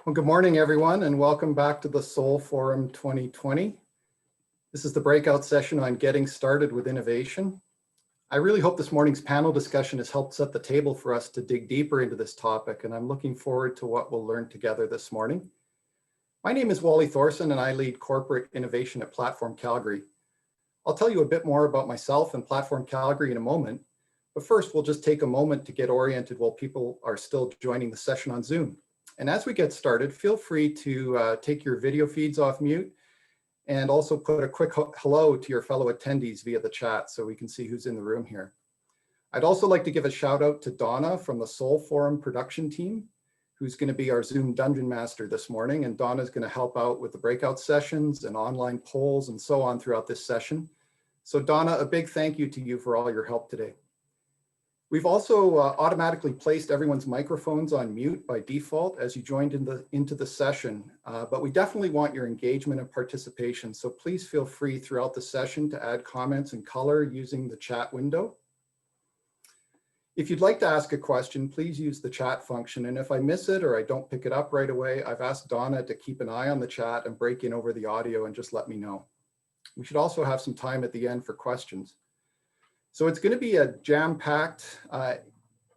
Well, good morning, everyone, and welcome back to the Soul Forum 2020. This is the breakout session on getting started with innovation. I really hope this morning's panel discussion has helped set the table for us to dig deeper into this topic, and I'm looking forward to what we'll learn together this morning. My name is Wally Thorson, and I lead corporate innovation at Platform Calgary. I'll tell you a bit more about myself and Platform Calgary in a moment, but first we'll just take a moment to get oriented while people are still joining the session on Zoom. And as we get started, feel free to take your video feeds off mute and also put a quick hello to your fellow attendees via the chat so we can see who's in the room here. I'd also like to give a shout out to Donna from the Soul Forum production team, who's going to be our Zoom dungeon master this morning. And Donna's going to help out with the breakout sessions and online polls and so on throughout this session. So Donna, a big thank you to you for all your help today. We've also automatically placed everyone's microphones on mute by default as you joined into the session, but we definitely want your engagement and participation. So please feel free throughout the session to add comments in color using the chat window. If you'd like to ask a question, please use the chat function. And if I miss it or I don't pick it up right away, I've asked Donna to keep an eye on the chat and break in over the audio and just let me know. We should also have some time at the end for questions. So it's going to be a jam-packed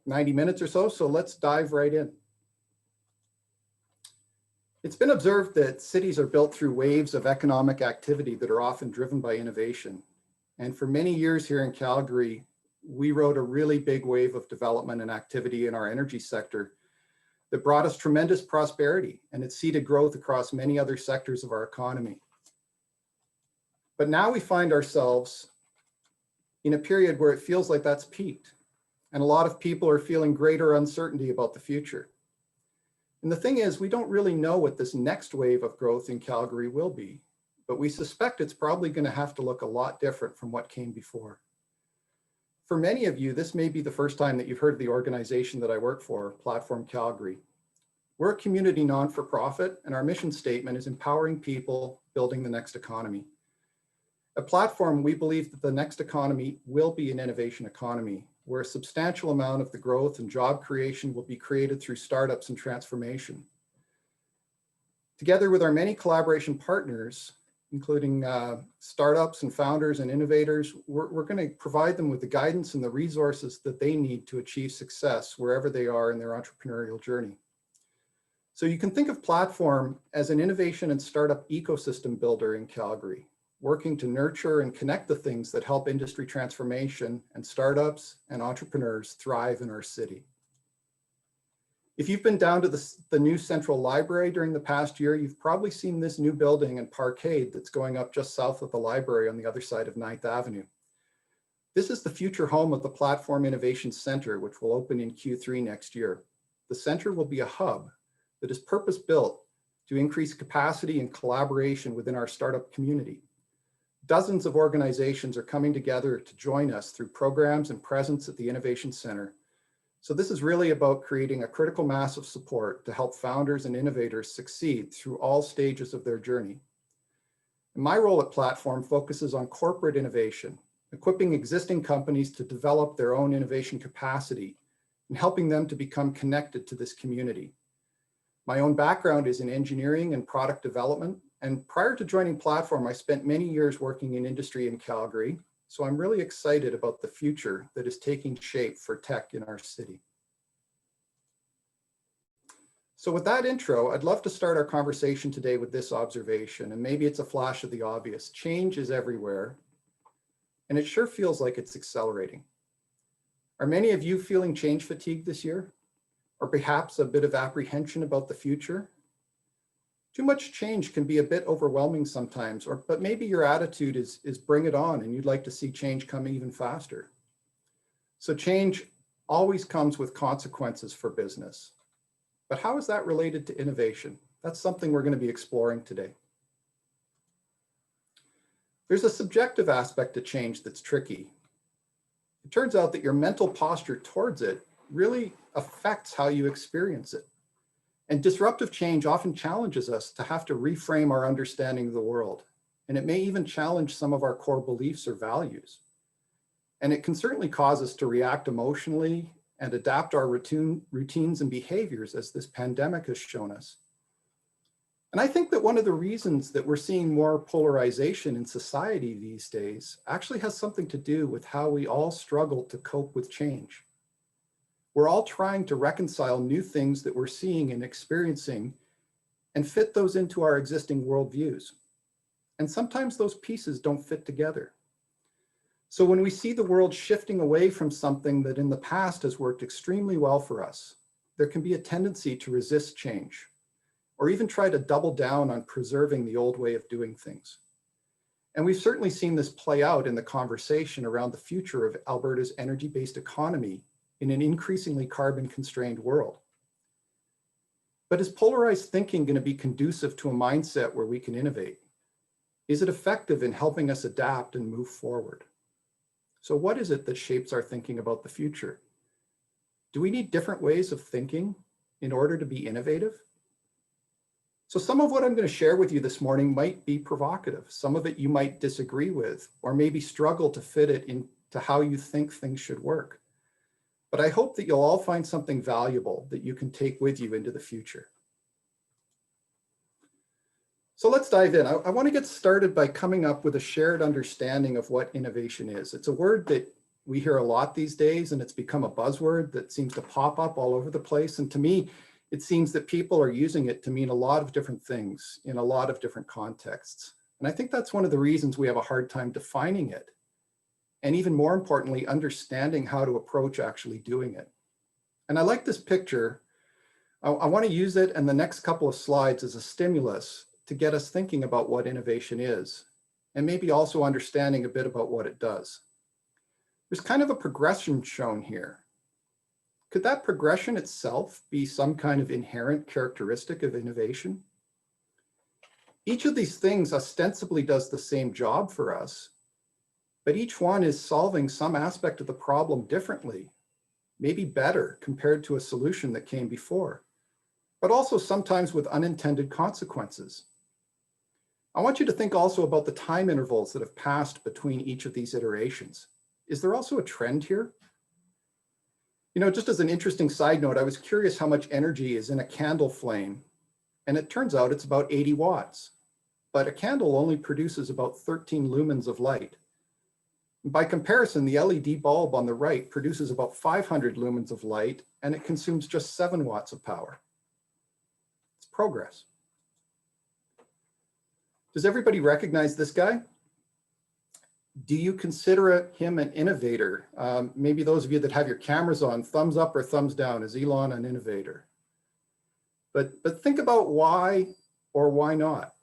90 minutes or so let's dive right in. It's been observed that cities are built through waves of economic activity that are often driven by innovation. And for many years here in Calgary, we rode a really big wave of development and activity in our energy sector that brought us tremendous prosperity, and it seeded growth across many other sectors of our economy. But now we find ourselves in a period where it feels like that's peaked, and a lot of people are feeling greater uncertainty about the future. And the thing is, we don't really know what this next wave of growth in Calgary will be, but we suspect it's probably going to have to look a lot different from what came before. For many of you, this may be the first time that you've heard of the organization that I work for, Platform Calgary. We're a community non-for-profit, and our mission statement is empowering people building the next economy. At Platform, we believe that the next economy will be an innovation economy, where a substantial amount of the growth and job creation will be created through startups and transformation. Together with our many collaboration partners, including startups and founders and innovators, we're going to provide them with the guidance and the resources that they need to achieve success wherever they are in their entrepreneurial journey. So you can think of Platform as an innovation and startup ecosystem builder in Calgary, working to nurture and connect the things that help industry transformation and startups and entrepreneurs thrive in our city. If you've been down to the new Central Library during the past year, you've probably seen this new building and parkade that's going up just south of the library on the other side of 9th Avenue. This is the future home of the Platform Innovation Center, which will open in Q3 next year. The center will be a hub that is purpose-built to increase capacity and collaboration within our startup community. Dozens of organizations are coming together to join us through programs and presence at the Innovation Center. So this is really about creating a critical mass of support to help founders and innovators succeed through all stages of their journey. And my role at Platform focuses on corporate innovation, equipping existing companies to develop their own innovation capacity and helping them to become connected to this community. My own background is in engineering and product development. And prior to joining Platform, I spent many years working in industry in Calgary. So I'm really excited about the future that is taking shape for tech in our city. So with that intro, I'd love to start our conversation today with this observation, and maybe it's a flash of the obvious. Change is everywhere, and it sure feels like it's accelerating. Are many of you feeling change fatigue this year? Or perhaps a bit of apprehension about the future? Too much change can be a bit overwhelming sometimes, but maybe your attitude is bring it on and you'd like to see change come even faster. So change always comes with consequences for business. But how is that related to innovation? That's something we're going to be exploring today. There's a subjective aspect to change that's tricky. It turns out that your mental posture towards it really affects how you experience it. And disruptive change often challenges us to have to reframe our understanding of the world. And it may even challenge some of our core beliefs or values. And it can certainly cause us to react emotionally and adapt our routines and behaviors, as this pandemic has shown us. And I think that one of the reasons that we're seeing more polarization in society these days actually has something to do with how we all struggle to cope with change. We're all trying to reconcile new things that we're seeing and experiencing and fit those into our existing worldviews. And sometimes those pieces don't fit together. So when we see the world shifting away from something that in the past has worked extremely well for us, there can be a tendency to resist change, or even try to double down on preserving the old way of doing things. And we've certainly seen this play out in the conversation around the future of Alberta's energy-based economy in an increasingly carbon-constrained world. But is polarized thinking going to be conducive to a mindset where we can innovate? Is it effective in helping us adapt and move forward? So what is it that shapes our thinking about the future? Do we need different ways of thinking in order to be innovative? So some of what I'm going to share with you this morning might be provocative. Some of it you might disagree with, or maybe struggle to fit it into how you think things should work. But I hope that you'll all find something valuable that you can take with you into the future. So let's dive in. I want to get started by coming up with a shared understanding of what innovation is. It's a word that we hear a lot these days, and it's become a buzzword that seems to pop up all over the place. And to me, it seems that people are using it to mean a lot of different things in a lot of different contexts. And I think that's one of the reasons we have a hard time defining it, and even more importantly, understanding how to approach actually doing it. And I like this picture. I want to use it and the next couple of slides as a stimulus to get us thinking about what innovation is, and maybe also understanding a bit about what it does. There's kind of a progression shown here. Could that progression itself be some kind of inherent characteristic of innovation? Each of these things ostensibly does the same job for us, but each one is solving some aspect of the problem differently, maybe better compared to a solution that came before, but also sometimes with unintended consequences. I want you to think also about the time intervals that have passed between each of these iterations. Is there also a trend here? You know, just as an interesting side note, I was curious how much energy is in a candle flame, and it turns out it's about 80 watts, but a candle only produces about 13 lumens of light. By comparison, the LED bulb on the right produces about 500 lumens of light, and it consumes just 7 watts of power. It's progress. Does everybody recognize this guy? Do you consider him an innovator? Maybe those of you that have your cameras on, thumbs up or thumbs down. Is Elon an innovator? But think about why or why not.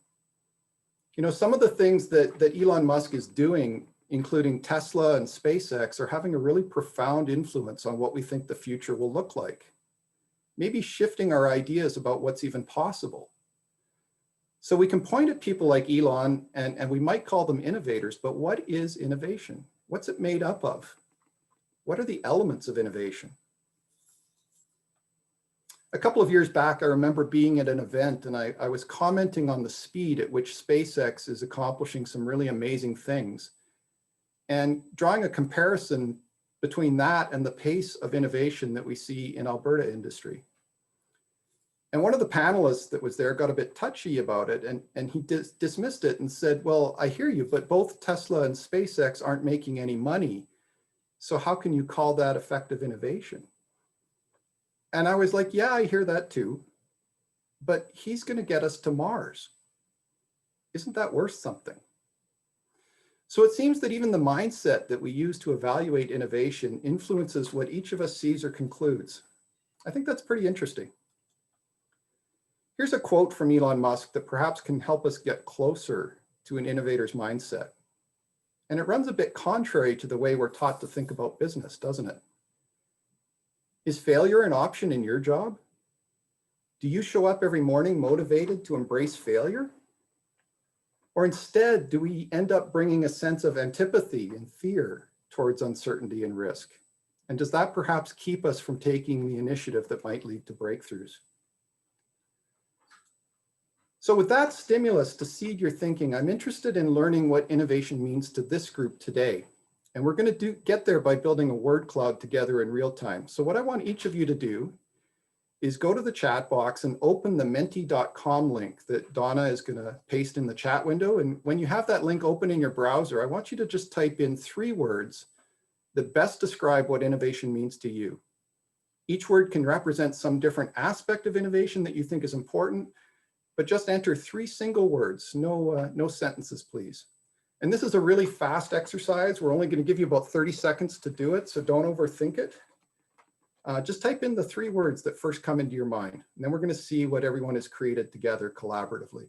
You know, some of the things that Elon Musk is doing, including Tesla and SpaceX, are having a really profound influence on what we think the future will look like. Maybe shifting our ideas about what's even possible. So we can point at people like Elon and we might call them innovators, but what is innovation? What's it made up of? What are the elements of innovation? A couple of years back, I remember being at an event and I was commenting on the speed at which SpaceX is accomplishing some really amazing things, and drawing a comparison between that and the pace of innovation that we see in Alberta industry. And one of the panelists that was there got a bit touchy about it, and he dismissed it and said, well, I hear you, but both Tesla and SpaceX aren't making any money. So how can you call that effective innovation? And I was like, yeah, I hear that too, but he's going to get us to Mars. Isn't that worth something? So it seems that even the mindset that we use to evaluate innovation influences what each of us sees or concludes. I think that's pretty interesting. Here's a quote from Elon Musk that perhaps can help us get closer to an innovator's mindset. And it runs a bit contrary to the way we're taught to think about business, doesn't it? Is failure an option in your job? Do you show up every morning motivated to embrace failure? Or instead, do we end up bringing a sense of antipathy and fear towards uncertainty and risk? And does that perhaps keep us from taking the initiative that might lead to breakthroughs? So with that stimulus to seed your thinking, I'm interested in learning what innovation means to this group today. And we're going to get there by building a word cloud together in real time. So what I want each of you to do is go to the chat box and open the menti.com link that Donna is going to paste in the chat window. And when you have that link open in your browser, I want you to just type in 3 words that best describe what innovation means to you. Each word can represent some different aspect of innovation that you think is important, but just enter 3 single words, no sentences, please. And this is a really fast exercise. We're only going to give you about 30 seconds to do it, so don't overthink it. Just type in the 3 words that first come into your mind, and then we're going to see what everyone has created together collaboratively.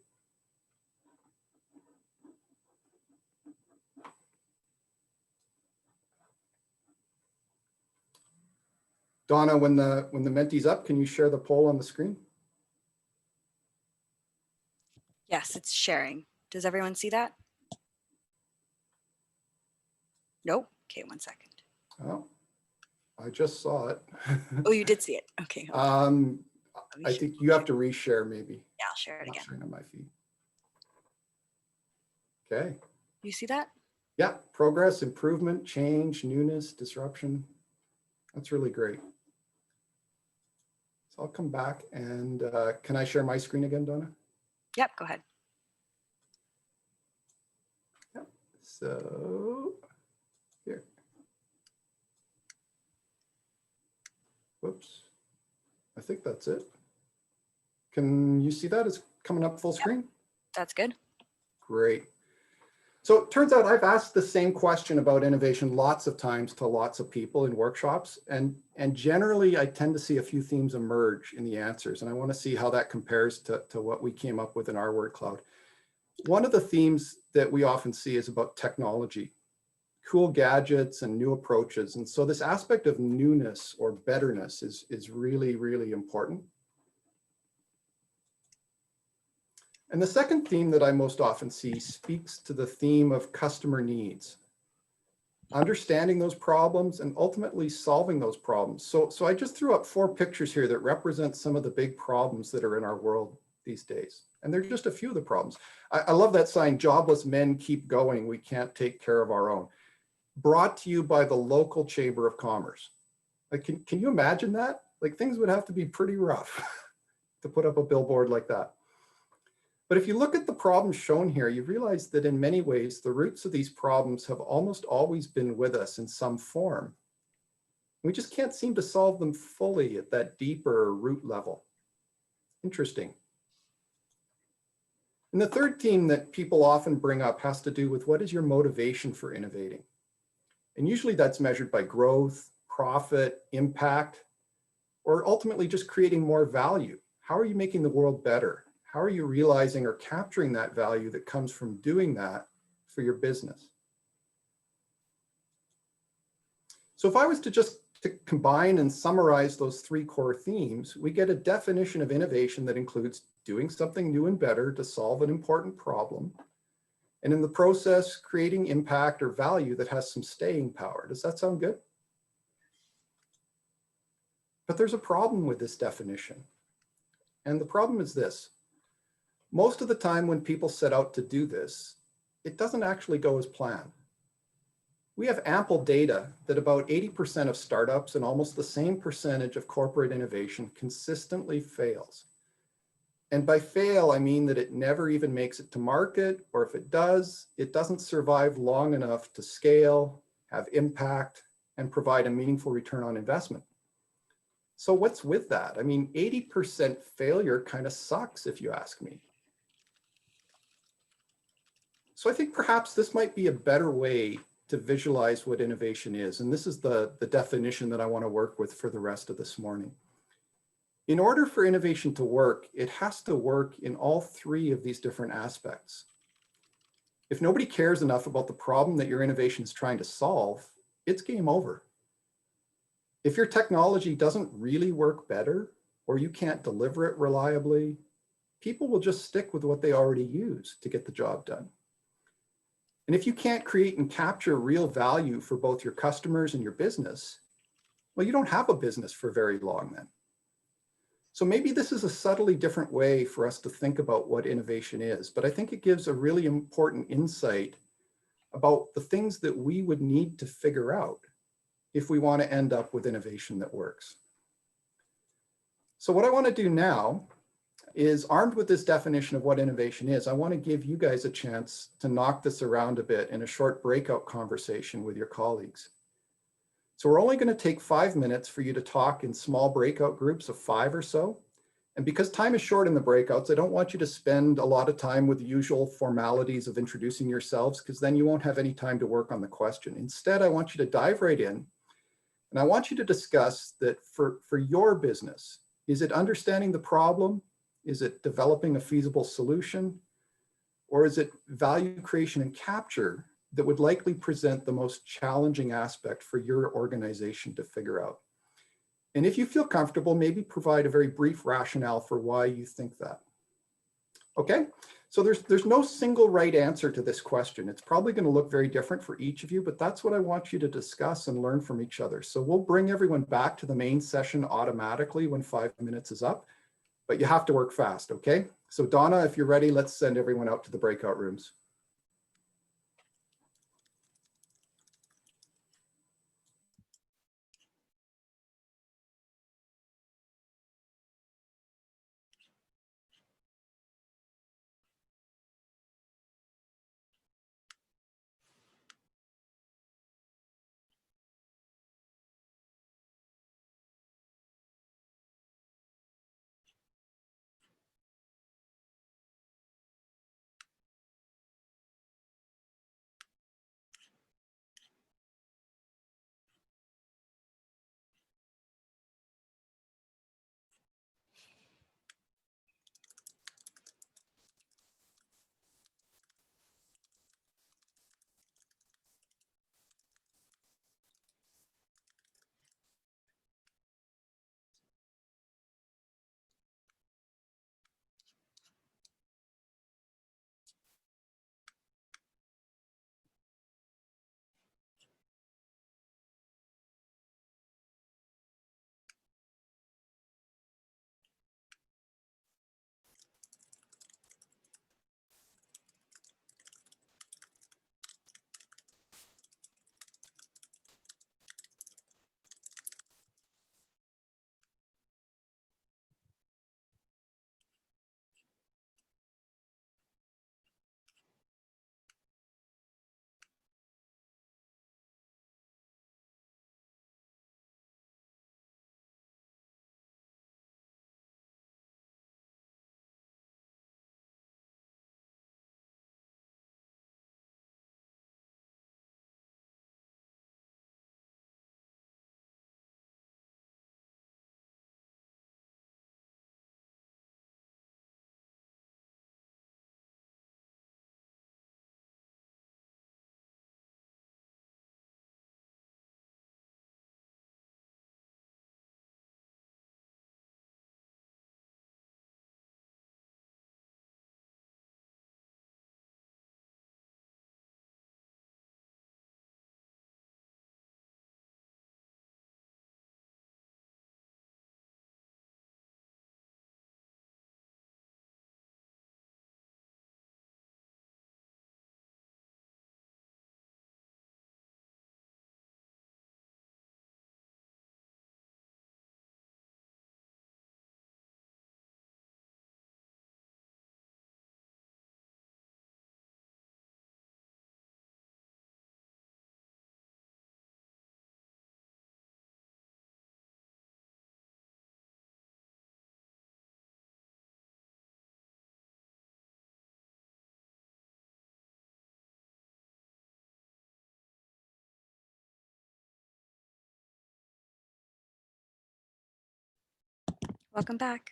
Donna, when the Menti's up, can you share the poll on the screen? Yes, it's sharing. Does everyone see that? Nope. Okay, 1 second. Oh, I just saw it. Oh, you did see it. Okay. I think you have to reshare maybe. Yeah, I'll share it again. Not sharing on my feed. Okay. You see that? Yeah, progress, improvement, change, newness, disruption. That's really great. So I'll come back and can I share my screen again, Donna? Yep, go ahead. Yep. So here. Whoops. I think that's it. Can you see that? It's coming up full screen? That's good. Great. So it turns out I've asked the same question about innovation lots of times to lots of people in workshops, and generally I tend to see a few themes emerge in the answers, and I want to see how that compares to what we came up with in our word cloud. One of the themes that we often see is about technology, cool gadgets and new approaches, and so this aspect of newness or betterness is really, really important. And the second theme that I most often see speaks to the theme of customer needs, understanding those problems and ultimately solving those problems. So I just threw up 4 pictures here that represent some of the big problems that are in our world these days. And they're just a few of the problems. I love that sign, jobless men keep going, we can't take care of our own. Brought to you by the local Chamber of Commerce. Like, can you imagine that? Like, things would have to be pretty rough to put up a billboard like that. But if you look at the problems shown here, you realize that in many ways, the roots of these problems have almost always been with us in some form. We just can't seem to solve them fully at that deeper root level. Interesting. And the third theme that people often bring up has to do with what is your motivation for innovating? And usually that's measured by growth, profit, impact, or ultimately just creating more value. How are you making the world better? How are you realizing or capturing that value that comes from doing that for your business? So if I was to just combine and summarize those 3 core themes, we get a definition of innovation that includes doing something new and better to solve an important problem, and in the process, creating impact or value that has some staying power. Does that sound good? But there's a problem with this definition. And the problem is this. Most of the time when people set out to do this, it doesn't actually go as planned. We have ample data that about 80% of startups and almost the same percentage of corporate innovation consistently fails. And by fail, I mean that it never even makes it to market, or if it does, it doesn't survive long enough to scale, have impact, and provide a meaningful return on investment. So what's with that? I mean, 80% failure kind of sucks if you ask me. So I think perhaps this might be a better way to visualize what innovation is. And this is the definition that I want to work with for the rest of this morning. In order for innovation to work, it has to work in all 3 of these different aspects. If nobody cares enough about the problem that your innovation is trying to solve, it's game over. If your technology doesn't really work better, or you can't deliver it reliably, people will just stick with what they already use to get the job done. And if you can't create and capture real value for both your customers and your business, well, you don't have a business for very long then. So maybe this is a subtly different way for us to think about what innovation is, but I think it gives a really important insight about the things that we would need to figure out if we want to end up with innovation that works. So what I want to do now is, armed with this definition of what innovation is, I want to give you guys a chance to knock this around a bit in a short breakout conversation with your colleagues. So we're only going to take 5 minutes for you to talk in small breakout groups of 5 or so. And because time is short in the breakouts, I don't want you to spend a lot of time with the usual formalities of introducing yourselves, because then you won't have any time to work on the question. Instead, I want you to dive right in. And I want you to discuss that for your business. Is it understanding the problem? Is it developing a feasible solution? Or is it value creation and capture that would likely present the most challenging aspect for your organization to figure out? And if you feel comfortable, maybe provide a very brief rationale for why you think that. Okay, so there's no single right answer to this question. It's probably going to look very different for each of you, but that's what I want you to discuss and learn from each other. So we'll bring everyone back to the main session automatically when 5 minutes is up, but you have to work fast, okay? So Donna, if you're ready, let's send everyone out to the breakout rooms. Welcome back.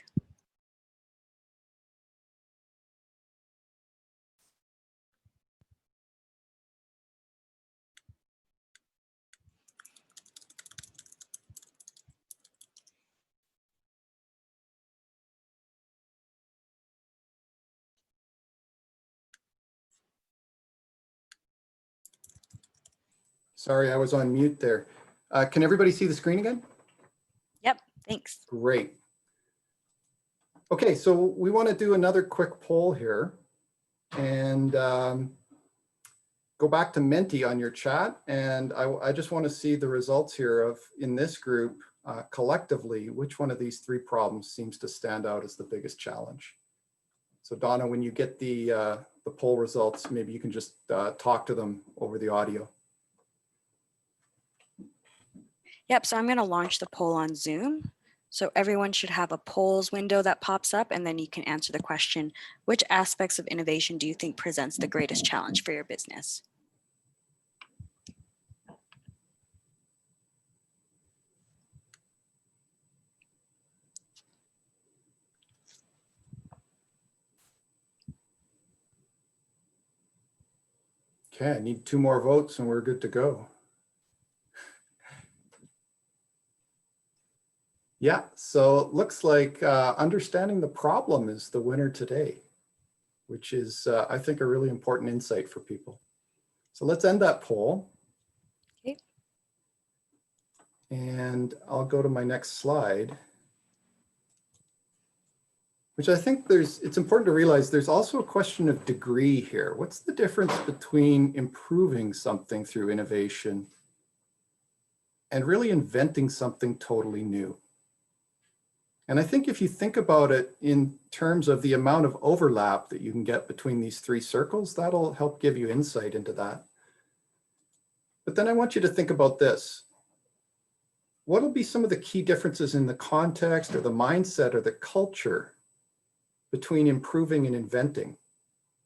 Sorry, I was on mute there. Can everybody see the screen again? Yep, thanks. Great. Okay, so we want to do another quick poll here and go back to Menti on your chat. And I just want to see the results here of, in this group, collectively, which one of these three problems seems to stand out as the biggest challenge? So Donna, when you get the poll results, maybe you can just talk to them over the audio. Yep, so I'm going to launch the poll on Zoom. So everyone should have a polls window that pops up, and then you can answer the question, which aspects of innovation do you think presents the greatest challenge for your business? Okay, I need 2 more votes and we're good to go. Yeah, so it looks like understanding the problem is the winner today, which is, I think, a really important insight for people. So let's end that poll. Okay. And I'll go to my next slide, which I think it's important to realize there's also a question of degree here. What's the difference between improving something through innovation and really inventing something totally new? And I think if you think about it in terms of the amount of overlap that you can get between these 3 circles, that'll help give you insight into that. But then I want you to think about this. What will be some of the key differences in the context or the mindset or the culture between improving and inventing?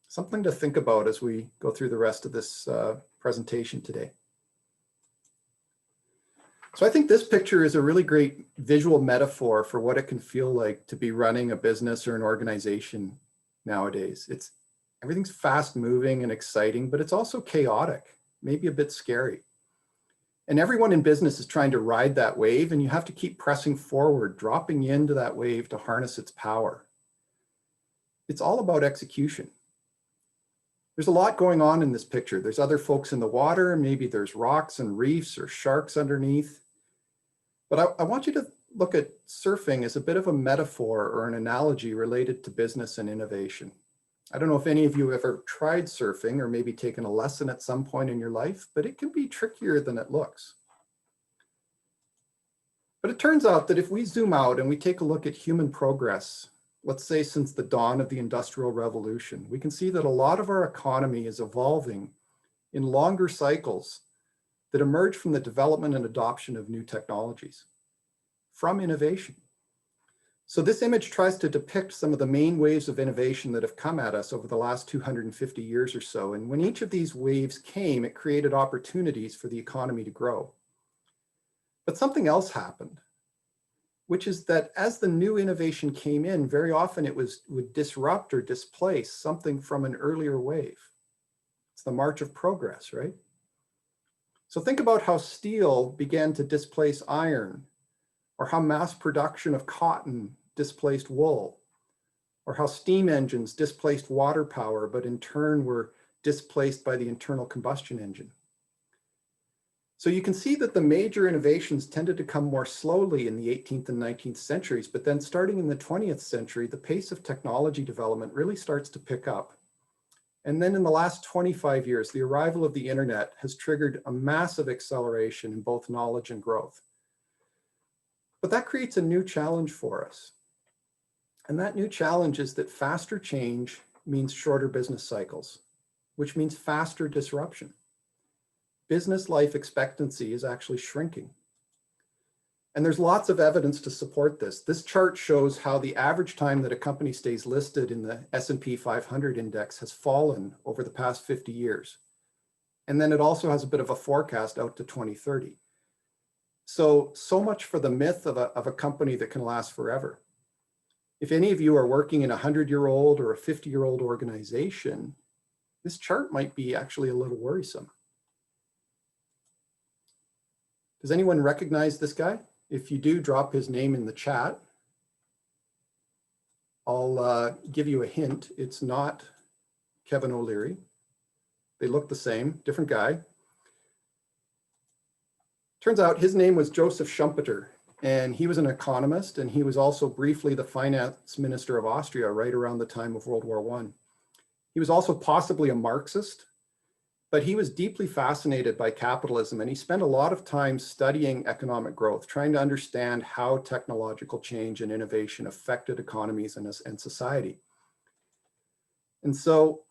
Something to think about as we go through the rest of this presentation today. So I think this picture is a really great visual metaphor for what it can feel like to be running a business or an organization nowadays. Everything's fast moving and exciting, but it's also chaotic, maybe a bit scary. And everyone in business is trying to ride that wave, and you have to keep pressing forward, dropping into that wave to harness its power. It's all about execution. There's a lot going on in this picture. There's other folks in the water, maybe there's rocks and reefs or sharks underneath. But I want you to look at surfing as a bit of a metaphor or an analogy related to business and innovation. I don't know if any of you have ever tried surfing or maybe taken a lesson at some point in your life, but it can be trickier than it looks. But it turns out that if we zoom out and we take a look at human progress, let's say since the dawn of the Industrial Revolution, we can see that a lot of our economy is evolving in longer cycles that emerge from the development and adoption of new technologies, from innovation. So this image tries to depict some of the main waves of innovation that have come at us over the last 250 years or so. And when each of these waves came, it created opportunities for the economy to grow. But something else happened, which is that as the new innovation came in, very often it would disrupt or displace something from an earlier wave. It's the march of progress, right? So think about how steel began to displace iron, or how mass production of cotton displaced wool, or how steam engines displaced water power, but in turn were displaced by the internal combustion engine. So you can see that the major innovations tended to come more slowly in the 18th and 19th centuries, but then starting in the 20th century, the pace of technology development really starts to pick up. And then in the last 25 years, the arrival of the internet has triggered a massive acceleration in both knowledge and growth. But that creates a new challenge for us. And that new challenge is that faster change means shorter business cycles, which means faster disruption. Business life expectancy is actually shrinking. And there's lots of evidence to support this. This chart shows how the average time that a company stays listed in the S&P 500 index has fallen over the past 50 years. And then it also has a bit of a forecast out to 2030. So much for the myth of a company that can last forever. If any of you are working in a 100-year-old or a 50-year-old organization, this chart might be actually a little worrisome. Does anyone recognize this guy? If you do, drop his name in the chat. I'll give you a hint. It's not Kevin O'Leary. They look the same, different guy. Turns out his name was Joseph Schumpeter, and he was an economist, and he was also briefly the finance minister of Austria right around the time of World War I. He was also possibly a Marxist, But he was deeply fascinated by capitalism, and he spent a lot of time studying economic growth, trying to understand how technological change and innovation affected economies and society. And so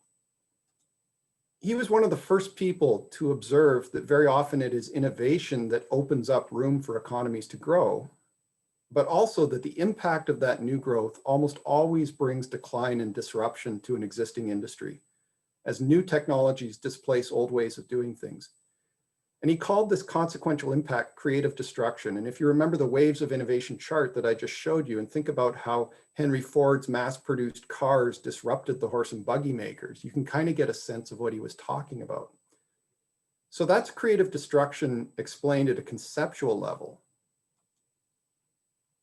he was one of the first people to observe that very often it is innovation that opens up room for economies to grow, but also that the impact of that new growth almost always brings decline and disruption to an existing industry, as new technologies displace old ways of doing things. And he called this consequential impact creative destruction. And if you remember the waves of innovation chart that I just showed you, and think about how Henry Ford's mass-produced cars disrupted the horse and buggy makers, you can kind of get a sense of what he was talking about. So that's creative destruction explained at a conceptual level.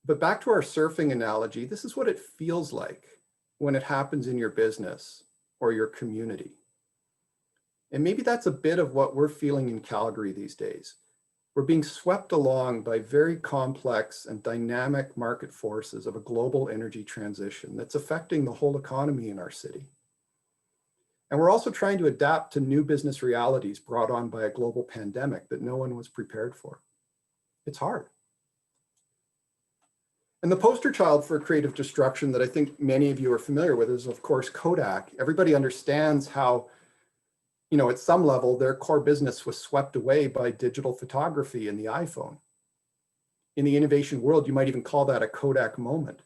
But back to our surfing analogy, this is what it feels like when it happens in your business or your community. And maybe that's a bit of what we're feeling in Calgary these days. We're being swept along by very complex and dynamic market forces of a global energy transition that's affecting the whole economy in our city. And we're also trying to adapt to new business realities brought on by a global pandemic that no one was prepared for. It's hard. And the poster child for creative destruction that I think many of you are familiar with is, of course, Kodak. Everybody understands how, at some level, their core business was swept away by digital photography and the iPhone. In the innovation world, you might even call that a Kodak moment.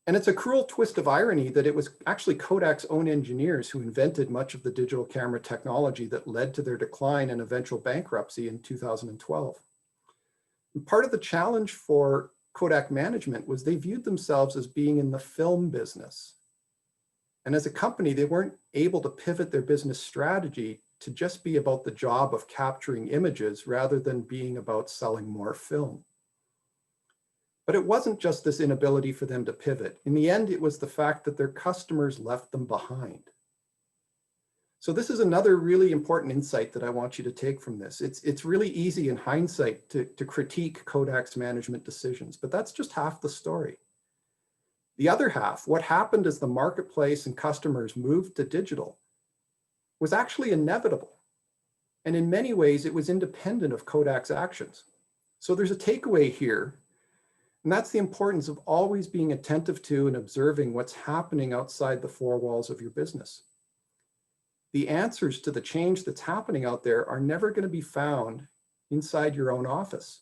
And it's a cruel twist of irony that it was actually Kodak's own engineers who invented much of the digital camera technology that led to their decline and eventual bankruptcy in 2012. And part of the challenge for Kodak management was they viewed themselves as being in the film business. And as a company, they weren't able to pivot their business strategy to just be about the job of capturing images rather than being about selling more film. But it wasn't just this inability for them to pivot. In the end, it was the fact that their customers left them behind. So this is another really important insight that I want you to take from this. It's really easy in hindsight to critique Kodak's management decisions, but that's just half the story. The other half, what happened as the marketplace and customers moved to digital, was actually inevitable. And in many ways, it was independent of Kodak's actions. So there's a takeaway here, and that's the importance of always being attentive to and observing what's happening outside the four walls of your business. The answers to the change that's happening out there are never going to be found inside your own office.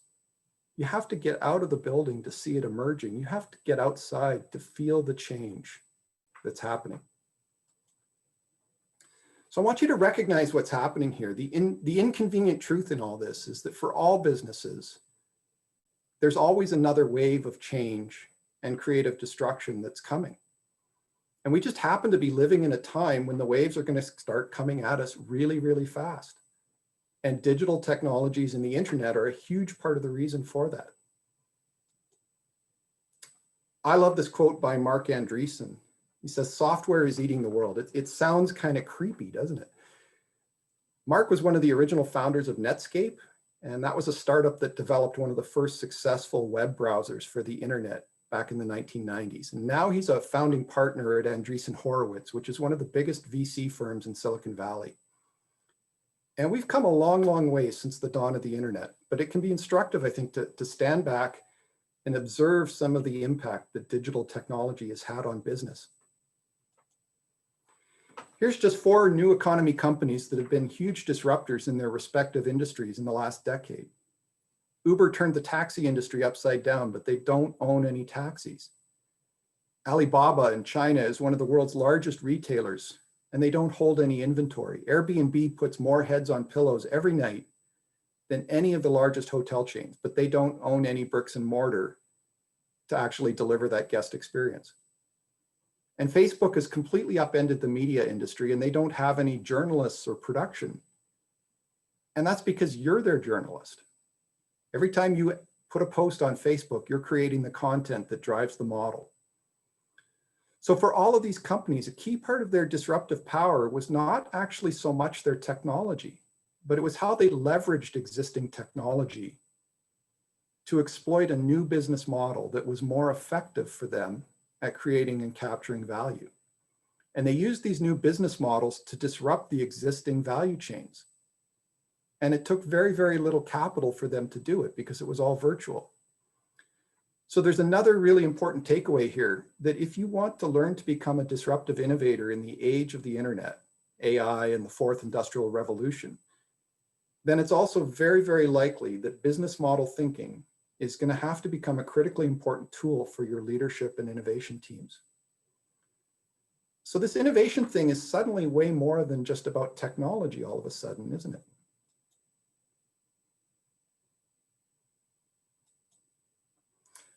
You have to get out of the building to see it emerging. You have to get outside to feel the change that's happening. So I want you to recognize what's happening here. The inconvenient truth in all this is that for all businesses, there's always another wave of change and creative destruction that's coming. And we just happen to be living in a time when the waves are going to start coming at us really, really fast. And digital technologies and the internet are a huge part of the reason for that. I love this quote by Mark Andreessen. He says, "Software is eating the world." It sounds kind of creepy, doesn't it? Mark was one of the original founders of Netscape, and that was a startup that developed one of the first successful web browsers for the internet back in the 1990s. And now he's a founding partner at Andreessen Horowitz, which is one of the biggest VC firms in Silicon Valley. And we've come a long, long way since the dawn of the internet, but it can be instructive, I think, to stand back and observe some of the impact that digital technology has had on business. Here's just 4 new economy companies that have been huge disruptors in their respective industries in the last decade. Uber turned the taxi industry upside down, but they don't own any taxis. Alibaba in China is one of the world's largest retailers, and they don't hold any inventory. Airbnb puts more heads on pillows every night than any of the largest hotel chains, but they don't own any bricks and mortar to actually deliver that guest experience. And Facebook has completely upended the media industry, and they don't have any journalists or production. And that's because you're their journalist. Every time you put a post on Facebook, you're creating the content that drives the model. So for all of these companies, a key part of their disruptive power was not actually so much their technology, but it was how they leveraged existing technology to exploit a new business model that was more effective for them at creating and capturing value. And they used these new business models to disrupt the existing value chains. And it took very, very little capital for them to do it because it was all virtual. So there's another really important takeaway here, that if you want to learn to become a disruptive innovator in the age of the internet, AI, and the fourth industrial revolution, then it's also very, very likely that business model thinking is going to have to become a critically important tool for your leadership and innovation teams. So this innovation thing is suddenly way more than just about technology all of a sudden, isn't it?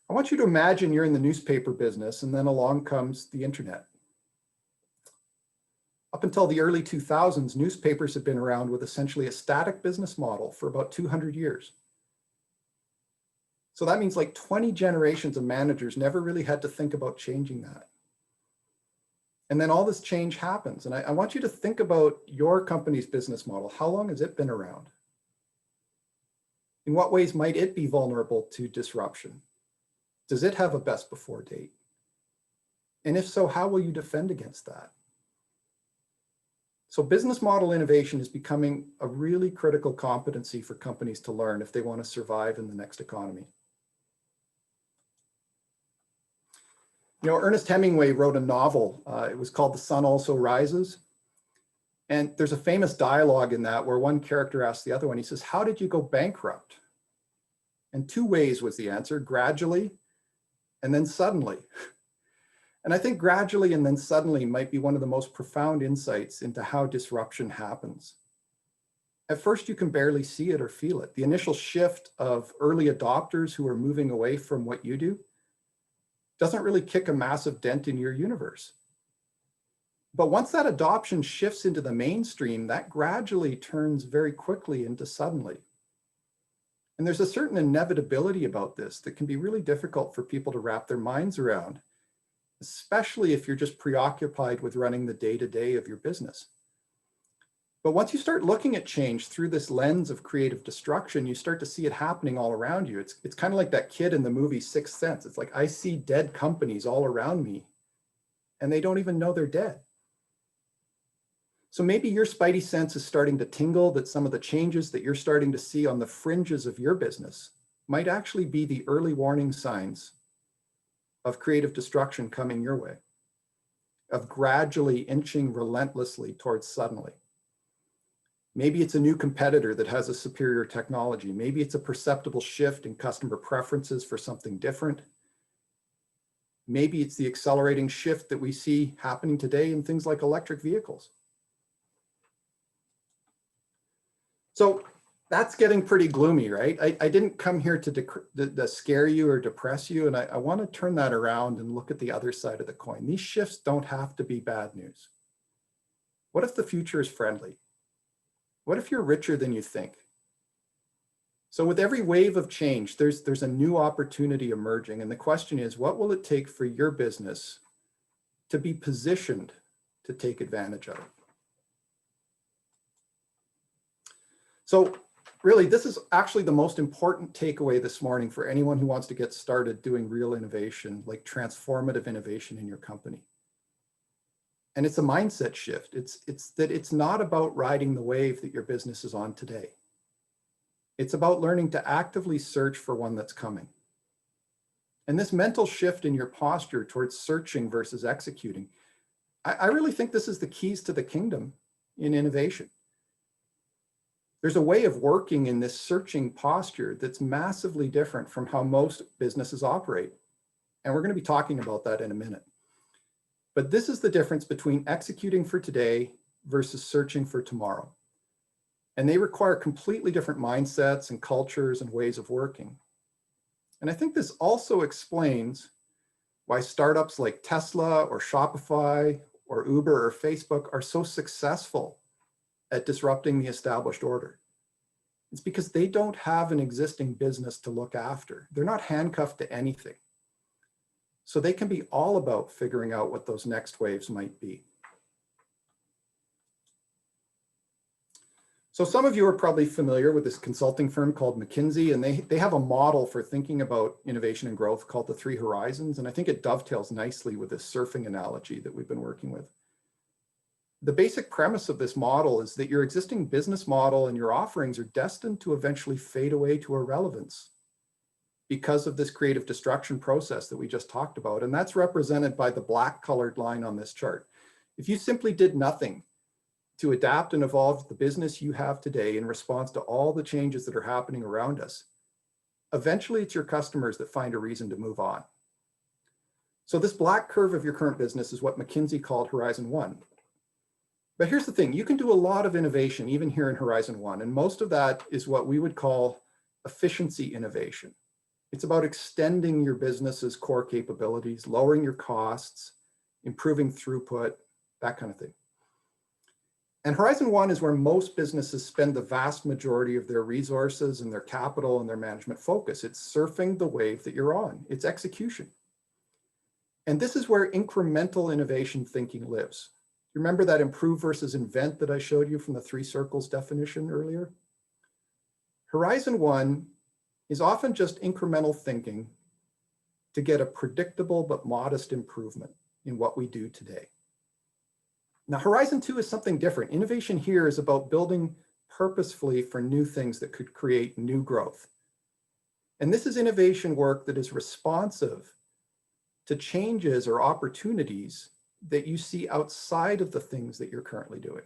I want you to imagine you're in the newspaper business and then along comes the internet. Up until the early 2000s, newspapers had been around with essentially a static business model for about 200 years. So that means like 20 generations of managers never really had to think about changing that. And then all this change happens. And I want you to think about your company's business model. How long has it been around? In what ways might it be vulnerable to disruption? Does it have a best before date? And if so, how will you defend against that? So business model innovation is becoming a really critical competency for companies to learn if they want to survive in the next economy. You know, Ernest Hemingway wrote a novel. It was called The Sun Also Rises. And there's a famous dialogue in that where one character asks the other one, he says, "How did you go bankrupt?" And two ways was the answer: gradually and then suddenly. And I think gradually and then suddenly might be one of the most profound insights into how disruption happens. At first, you can barely see it or feel it. The initial shift of early adopters who are moving away from what you do doesn't really kick a massive dent in your universe. But once that adoption shifts into the mainstream, that gradually turns very quickly into suddenly. And there's a certain inevitability about this that can be really difficult for people to wrap their minds around, especially if you're just preoccupied with running the day-to-day of your business. But once you start looking at change through this lens of creative destruction, you start to see it happening all around you. It's kind of like that kid in the movie Sixth Sense. It's like, I see dead companies all around me, and they don't even know they're dead. So maybe your spidey sense is starting to tingle that some of the changes that you're starting to see on the fringes of your business might actually be the early warning signs of creative destruction coming your way, of gradually inching relentlessly towards suddenly. Maybe it's a new competitor that has a superior technology. Maybe it's a perceptible shift in customer preferences for something different. Maybe it's the accelerating shift that we see happening today in things like electric vehicles. So that's getting pretty gloomy, right? I didn't come here to scare you or depress you, and I want to turn that around and look at the other side of the coin. These shifts don't have to be bad news. What if the future is friendly? What if you're richer than you think? So with every wave of change, there's a new opportunity emerging, and the question is, what will it take for your business to be positioned to take advantage of it? So really, this is actually the most important takeaway this morning for anyone who wants to get started doing real innovation, like transformative innovation in your company. And it's a mindset shift. It's that it's not about riding the wave that your business is on today. It's about learning to actively search for one that's coming. And this mental shift in your posture towards searching versus executing, I really think this is the keys to the kingdom in innovation. There's a way of working in this searching posture that's massively different from how most businesses operate. And we're going to be talking about that in a minute. But this is the difference between executing for today versus searching for tomorrow. And they require completely different mindsets and cultures and ways of working. And I think this also explains why startups like Tesla or Shopify or Uber or Facebook are so successful at disrupting the established order. It's because they don't have an existing business to look after. They're not handcuffed to anything. So they can be all about figuring out what those next waves might be. So some of you are probably familiar with this consulting firm called McKinsey, and they have a model for thinking about innovation and growth called the 3 horizons. And I think it dovetails nicely with this surfing analogy that we've been working with. The basic premise of this model is that your existing business model and your offerings are destined to eventually fade away to irrelevance because of this creative destruction process that we just talked about. And that's represented by the black colored line on this chart. If you simply did nothing to adapt and evolve the business you have today in response to all the changes that are happening around us, eventually it's your customers that find a reason to move on. So this black curve of your current business is what McKinsey called Horizon 1. But here's the thing, you can do a lot of innovation even here in Horizon 1, and most of that is what we would call efficiency innovation. It's about extending your business's core capabilities, lowering your costs, improving throughput, that kind of thing. And Horizon 1 is where most businesses spend the vast majority of their resources and their capital and their management focus. It's surfing the wave that you're on. It's execution. And this is where incremental innovation thinking lives. Remember that improve versus invent that I showed you from the 3 circles definition earlier? Horizon 1 is often just incremental thinking to get a predictable but modest improvement in what we do today. Now, Horizon 2 is something different. Innovation here is about building purposefully for new things that could create new growth. And this is innovation work that is responsive to changes or opportunities that you see outside of the things that you're currently doing.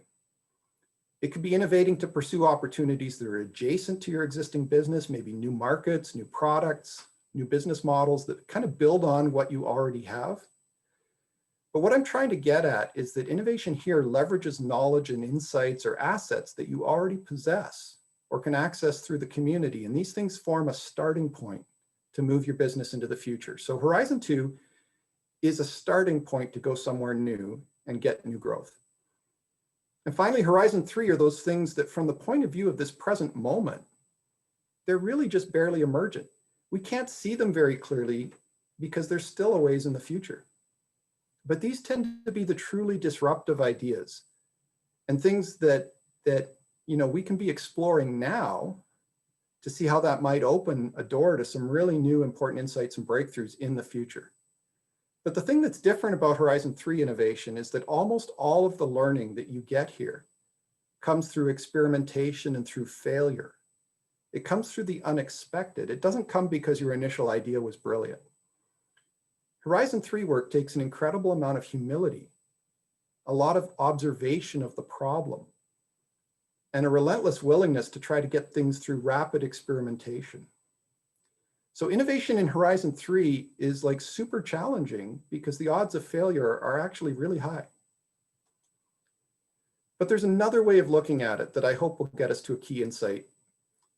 It could be innovating to pursue opportunities that are adjacent to your existing business, maybe new markets, new products, new business models that kind of build on what you already have. But what I'm trying to get at is that innovation here leverages knowledge and insights or assets that you already possess or can access through the community. And these things form a starting point to move your business into the future. So Horizon 2 is a starting point to go somewhere new and get new growth. And finally, Horizon 3 are those things that from the point of view of this present moment, they're really just barely emergent. We can't see them very clearly because they're still a ways in the future. But these tend to be the truly disruptive ideas and things that we can be exploring now to see how that might open a door to some really new important insights and breakthroughs in the future. But the thing that's different about Horizon 3 innovation is that almost all of the learning that you get here comes through experimentation and through failure. It comes through the unexpected. It doesn't come because your initial idea was brilliant. Horizon 3 work takes an incredible amount of humility, a lot of observation of the problem, and a relentless willingness to try to get things through rapid experimentation. So innovation in Horizon 3 is like super challenging because the odds of failure are actually really high. But there's another way of looking at it that I hope will get us to a key insight.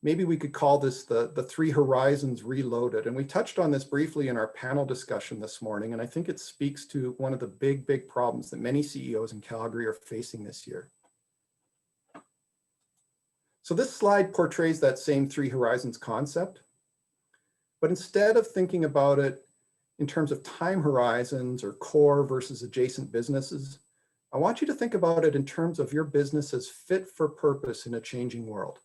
Maybe we could call this the 3 horizons reloaded. And we touched on this briefly in our panel discussion this morning. And I think it speaks to one of the big problems that many CEOs in Calgary are facing this year. So this slide portrays that same 3 horizons concept. But instead of thinking about it in terms of time horizons or core versus adjacent businesses, I want you to think about it in terms of your business as fit for purpose in a changing world.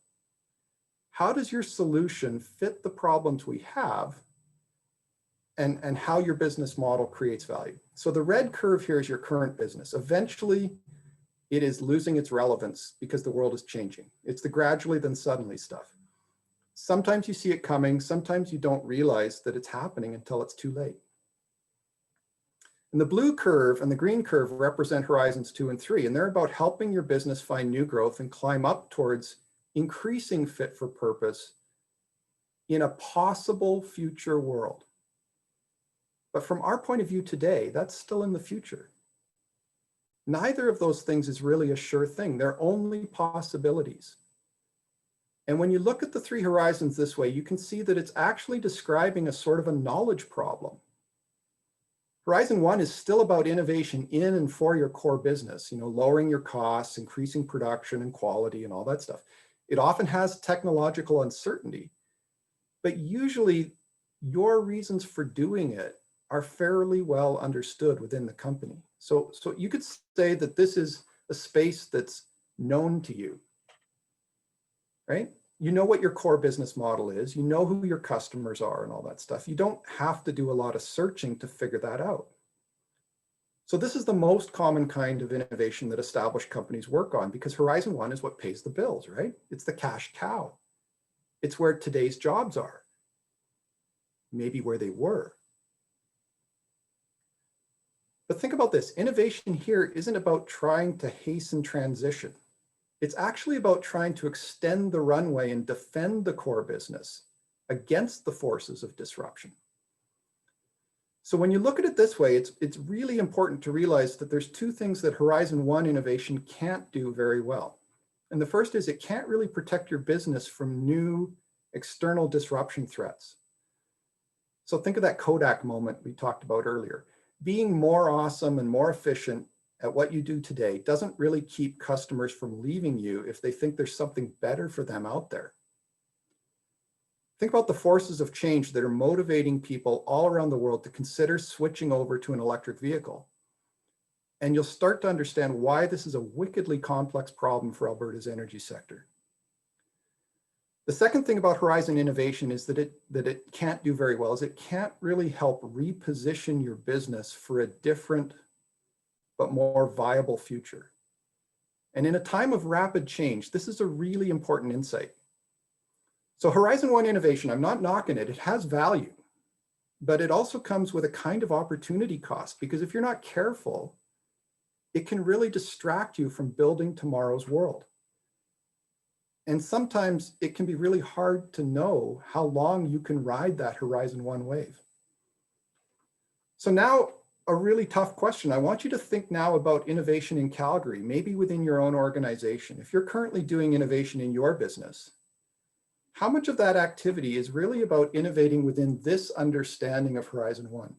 How does your solution fit the problems we have and how your business model creates value? So the red curve here is your current business. Eventually, it is losing its relevance because the world is changing. It's the gradually then suddenly stuff. Sometimes you see it coming, sometimes you don't realize that it's happening until it's too late. And the blue curve and the green curve represent horizons 2 and 3, and they're about helping your business find new growth and climb up towards increasing fit for purpose in a possible future world. But from our point of view today, that's still in the future. Neither of those things is really a sure thing. They're only possibilities. And when you look at the 3 horizons this way, you can see that it's actually describing a sort of a knowledge problem. Horizon 1 is still about innovation in and for your core business, lowering your costs, increasing production and quality and all that stuff. It often has technological uncertainty, but usually your reasons for doing it are fairly well understood within the company. So you could say that this is a space that's known to you, right? You know what your core business model is, you know who your customers are and all that stuff. You don't have to do a lot of searching to figure that out. So this is the most common kind of innovation that established companies work on, because Horizon 1 is what pays the bills, right? It's the cash cow. It's where today's jobs are, maybe where they were. But think about this, innovation here isn't about trying to hasten transition. It's actually about trying to extend the runway and defend the core business against the forces of disruption. So when you look at it this way, it's really important to realize that there's two things that Horizon 1 innovation can't do very well. And the first is it can't really protect your business from new external disruption threats. So think of that Kodak moment we talked about earlier. Being more awesome and more efficient at what you do today doesn't really keep customers from leaving you if they think there's something better for them out there. Think about the forces of change that are motivating people all around the world to consider switching over to an electric vehicle. And you'll start to understand why this is a wickedly complex problem for Alberta's energy sector. The second thing about Horizon innovation is that it can't do very well is it can't really help reposition your business for a different but more viable future. And in a time of rapid change, this is a really important insight. So Horizon 1 innovation, I'm not knocking it, it has value, but it also comes with a kind of opportunity cost, because if you're not careful, it can really distract you from building tomorrow's world. And sometimes it can be really hard to know how long you can ride that Horizon 1 wave. So now, a really tough question. I want you to think now about innovation in Calgary, maybe within your own organization. If you're currently doing innovation in your business, how much of that activity is really about innovating within this understanding of Horizon 1?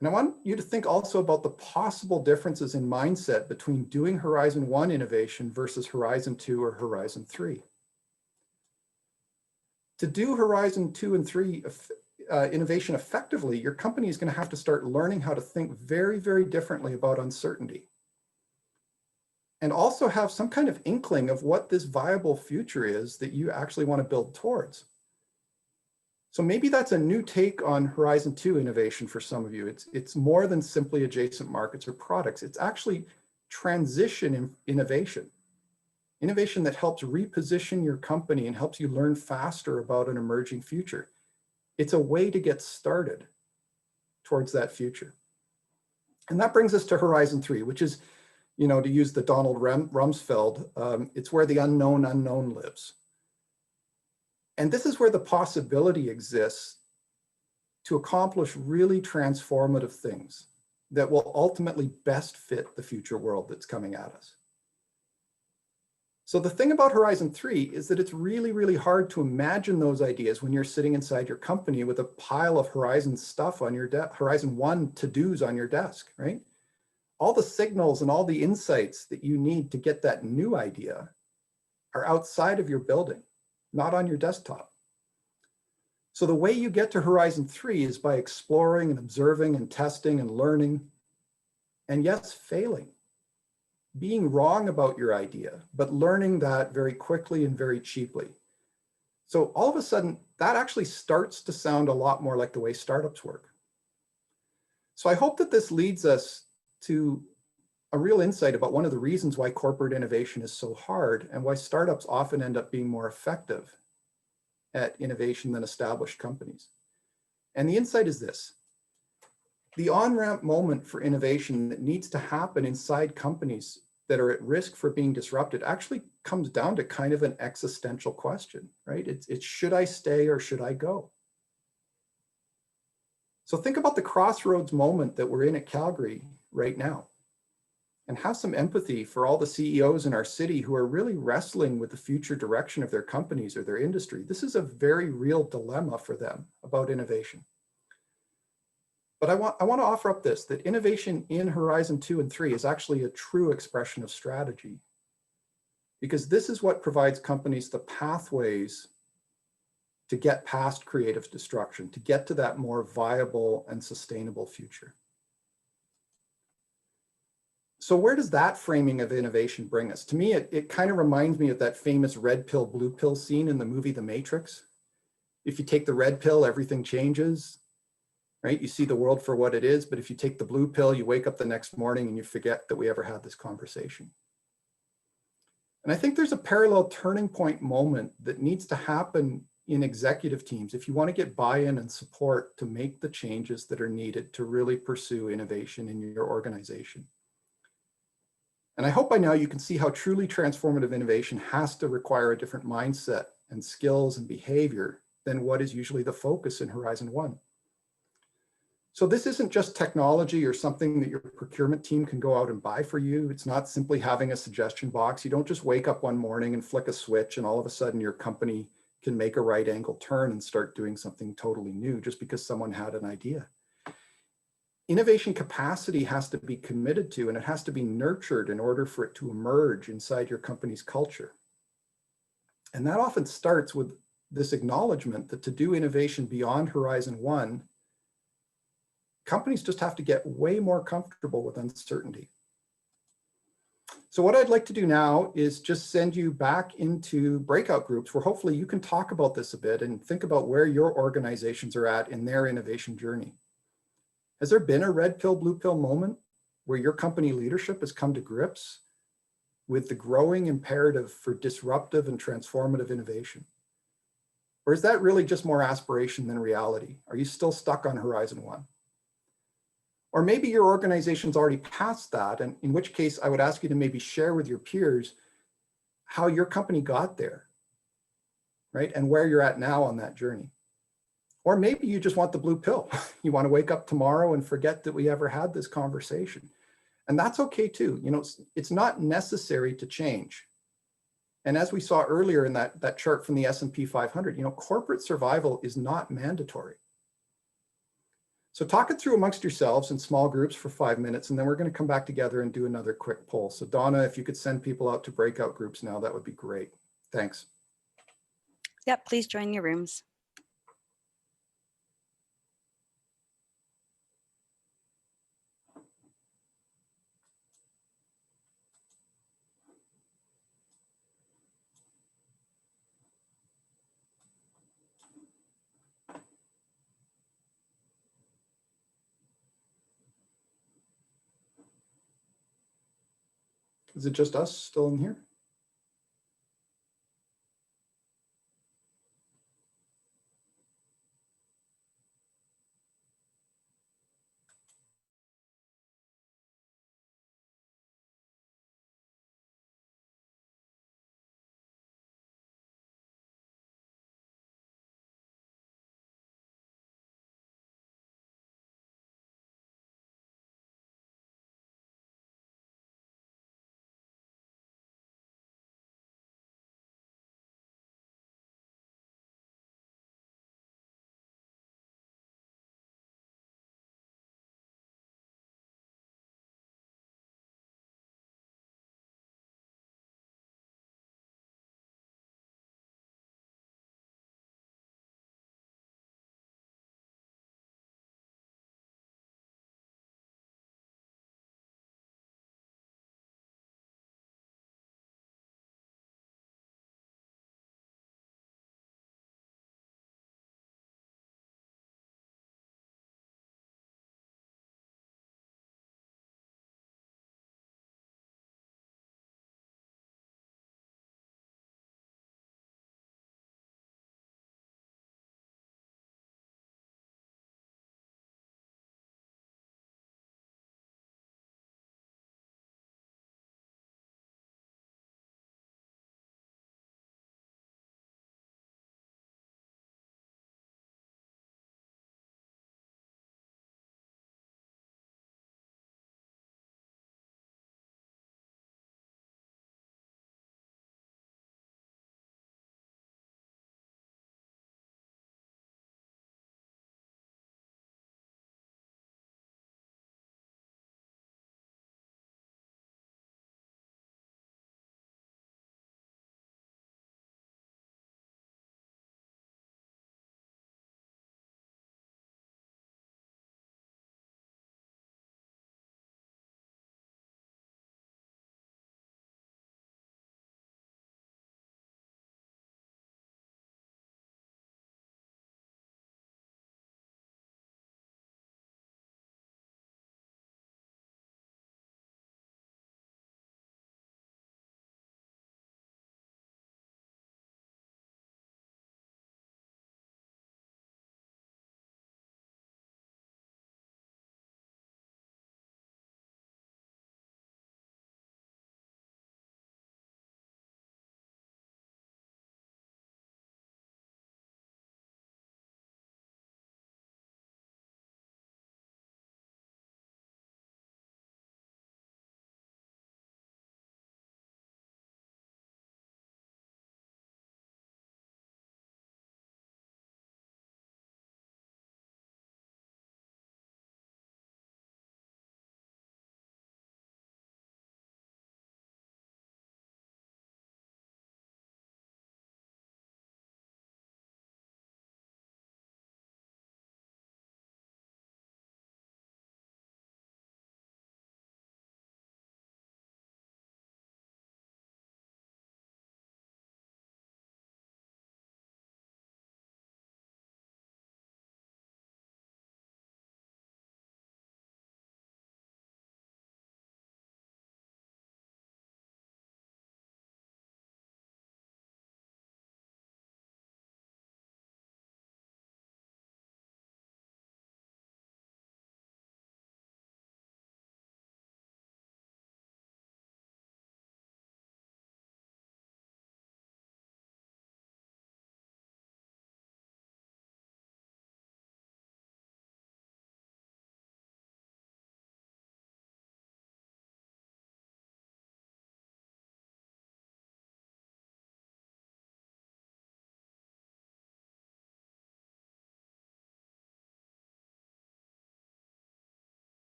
And I want you to think also about the possible differences in mindset between doing Horizon 1 innovation versus Horizon 2 or Horizon 3. To do Horizon 2 and 3 innovation effectively, your company is going to have to start learning how to think very, very differently about uncertainty. And also have some kind of inkling of what this viable future is that you actually want to build towards. So maybe that's a new take on Horizon 2 innovation for some of you. It's more than simply adjacent markets or products. It's actually transition innovation. Innovation that helps reposition your company and helps you learn faster about an emerging future. It's a way to get started towards that future. And that brings us to Horizon 3, which is, you know, to use the Donald Rumsfeld, it's where the unknown unknown lives. And this is where the possibility exists to accomplish really transformative things that will ultimately best fit the future world that's coming at us. So the thing about Horizon 3 is that it's really, really hard to imagine those ideas when you're sitting inside your company with a pile of Horizon stuff on your Horizon 1 to-dos on your desk, right? All the signals and all the insights that you need to get that new idea are outside of your building, not on your desktop. So the way you get to Horizon 3 is by exploring and observing and testing and learning, and yes, failing, being wrong about your idea, but learning that very quickly and very cheaply. So all of a sudden, that actually starts to sound a lot more like the way startups work. So I hope that this leads us to a real insight about one of the reasons why corporate innovation is so hard and why startups often end up being more effective at innovation than established companies. And the insight is this: the on-ramp moment for innovation that needs to happen inside companies that are at risk for being disrupted actually comes down to kind of an existential question, right? It's should I stay or should I go? So think about the crossroads moment that we're in at Calgary right now, and have some empathy for all the CEOs in our city who are really wrestling with the future direction of their companies or their industry. This is a very real dilemma for them about innovation. But I want to offer up this, that innovation in Horizon 2 and 3 is actually a true expression of strategy, because this is what provides companies the pathways to get past creative destruction, to get to that more viable and sustainable future. So where does that framing of innovation bring us? To me, it kind of reminds me of that famous red pill, blue pill scene in the movie The Matrix. If you take the red pill, everything changes. right? You see the world for what it is, but if you take the blue pill, you wake up the next morning and you forget that we ever had this conversation. And I think there's a parallel turning point moment that needs to happen in executive teams if you want to get buy-in and support to make the changes that are needed to really pursue innovation in your organization. And I hope by now you can see how truly transformative innovation has to require a different mindset and skills and behavior than what is usually the focus in Horizon 1. So this isn't just technology or something that your procurement team can go out and buy for you. It's not simply having a suggestion box. You don't just wake up one morning and flick a switch and all of a sudden your company can make a right angle turn and start doing something totally new just because someone had an idea. Innovation capacity has to be committed to, and it has to be nurtured in order for it to emerge inside your company's culture. And that often starts with this acknowledgement that to do innovation beyond Horizon 1, companies just have to get way more comfortable with uncertainty. So what I'd like to do now is just send you back into breakout groups where hopefully you can talk about this a bit and think about where your organizations are at in their innovation journey. Has there been a red pill, blue pill moment where your company leadership has come to grips with the growing imperative for disruptive and transformative innovation? Or is that really just more aspiration than reality? Are you still stuck on Horizon 1? Or maybe your organization's already past that, and in which case I would ask you to maybe share with your peers how your company got there, right? And where you're at now on that journey. Or maybe you just want the blue pill. You want to wake up tomorrow and forget that we ever had this conversation. And that's okay too. You know, it's not necessary to change. And as we saw earlier in that chart from the S&P 500, you know, corporate survival is not mandatory. So talk it through amongst yourselves in small groups for 5 minutes, and then we're going to come back together and do another quick poll. So Donna, if you could send people out to breakout groups now, that would be great. Thanks. Yep, please join your rooms. Is it just us still in here?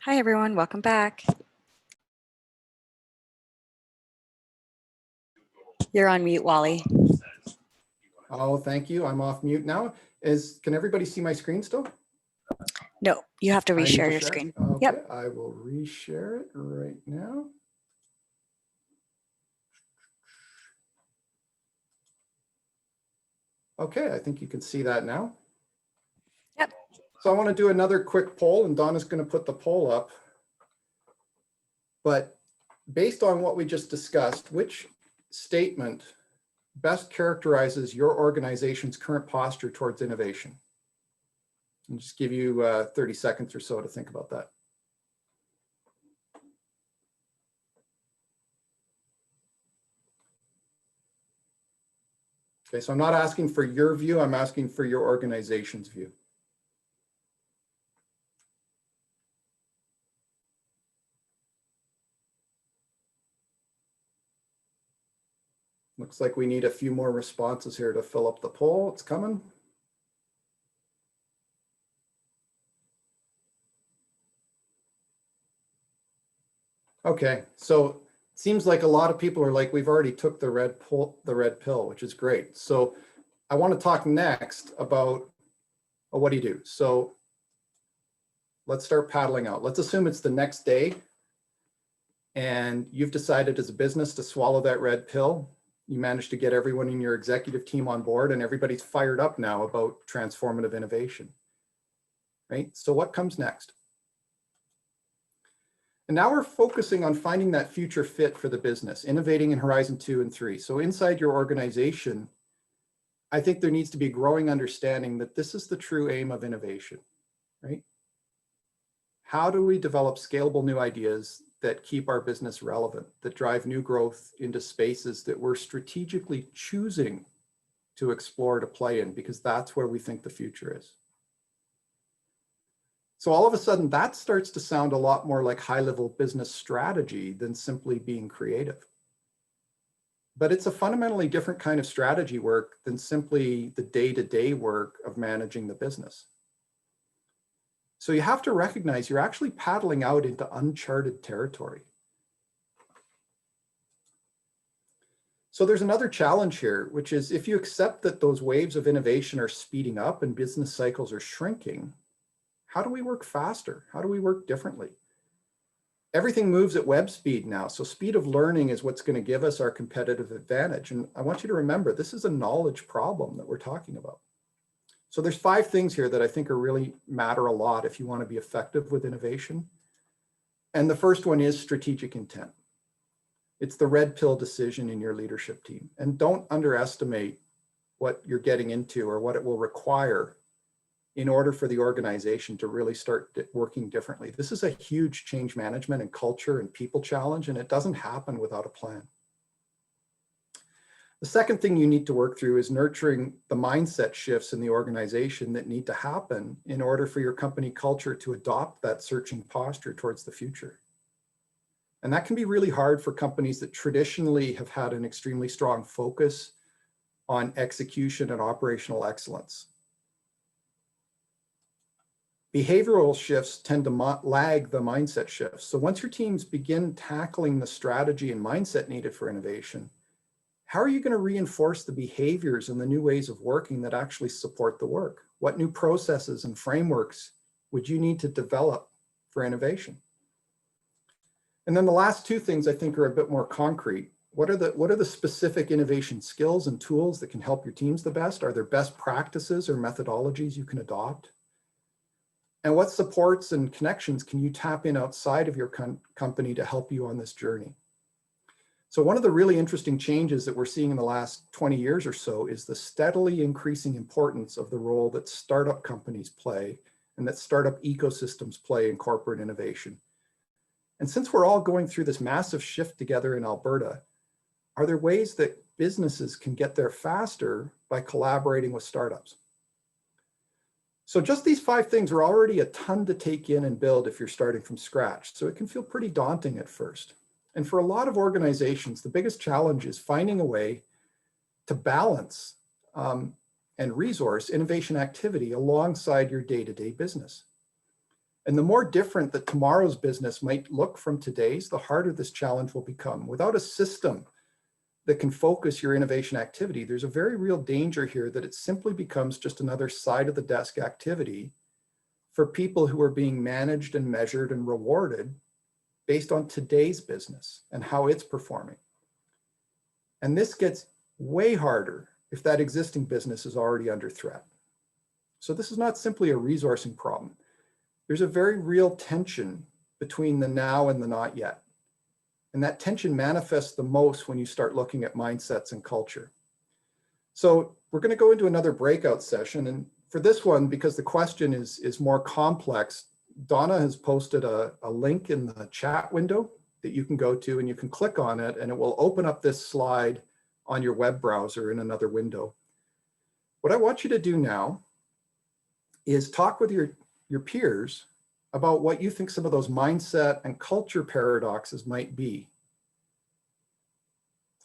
Hi, everyone. Welcome back. You're on mute, Wally. Oh, thank you. I'm off mute now. Can everybody see my screen still? No, you have to I need reshare to your share it? screen. Okay, Yep. I will reshare it right now. Okay, I think you can see that now. Yep. So I want to do another quick poll, and Donna's going to put the poll up. But based on what we just discussed, which statement best characterizes your organization's current posture towards innovation? I'll just give you 30 seconds or so to think about that. Okay, so I'm not asking for your view, I'm asking for your organization's view. Looks like we need a few more responses here to fill up the poll. It's coming. Okay, so it seems like a lot of people are like, we've already took the red pill, which is great. So I want to talk next about what do you do? So let's start paddling out. Let's assume it's the next day and you've decided as a business to swallow that red pill. You managed to get everyone in your executive team on board and everybody's fired up now about transformative innovation, right? So what comes next? And now we're focusing on finding that future fit for the business, innovating in Horizon 2 and 3. So inside your organization, I think there needs to be a growing understanding that this is the true aim of innovation, right? How do we develop scalable new ideas that keep our business relevant, that drive new growth into spaces that we're strategically choosing to explore, to play in, because that's where we think the future is. So all of a sudden that starts to sound a lot more like high-level business strategy than simply being creative. But it's a fundamentally different kind of strategy work than simply the day-to-day work of managing the business. So you have to recognize you're actually paddling out into uncharted territory. So there's another challenge here, which is if you accept that those waves of innovation are speeding up and business cycles are shrinking, how do we work faster? How do we work differently? Everything moves at web speed now. So speed of learning is what's going to give us our competitive advantage. And I want you to remember, this is a knowledge problem that we're talking about. So there's 5 things here that I think are really matter a lot if you want to be effective with innovation. And the first one is strategic intent. It's the red pill decision in your leadership team. And don't underestimate what you're getting into or what it will require in order for the organization to really start working differently. This is a huge change management and culture and people challenge, and it doesn't happen without a plan. The second thing you need to work through is nurturing the mindset shifts in the organization that need to happen in order for your company culture to adopt that searching posture towards the future. And that can be really hard for companies that traditionally have had an extremely strong focus on execution and operational excellence. Behavioral shifts tend to lag the mindset shifts. So once your teams begin tackling the strategy and mindset needed for innovation, how are you going to reinforce the behaviors and the new ways of working that actually support the work? What new processes and frameworks would you need to develop for innovation? And then the last 2 things I think are a bit more concrete. What are the specific innovation skills and tools that can help your teams the best? Are there best practices or methodologies you can adopt? And what supports and connections can you tap in outside of your company to help you on this journey? So one of the really interesting changes that we're seeing in the last 20 years or so is the steadily increasing importance of the role that startup companies play and that startup ecosystems play in corporate innovation. And since we're all going through this massive shift together in Alberta, are there ways that businesses can get there faster by collaborating with startups? So just these 5 things are already a ton to take in and build if you're starting from scratch. So it can feel pretty daunting at first. And for a lot of organizations, the biggest challenge is finding a way to balance and resource innovation activity alongside your day-to-day business. And the more different that tomorrow's business might look from today's, the harder this challenge will become. Without a system that can focus your innovation activity, there's a very real danger here that it simply becomes just another side of the desk activity for people who are being managed and measured and rewarded based on today's business and how it's performing. And this gets way harder if that existing business is already under threat. So this is not simply a resourcing problem. There's a very real tension between the now and the not yet. And that tension manifests the most when you start looking at mindsets and culture. So we're going to go into another breakout session. And for this one, because the question is more complex, Donna has posted a link in the chat window that you can go to, and you can click on it and it will open up this slide on your web browser in another window. What I want you to do now is talk with your peers about what you think some of those mindset and culture paradoxes might be.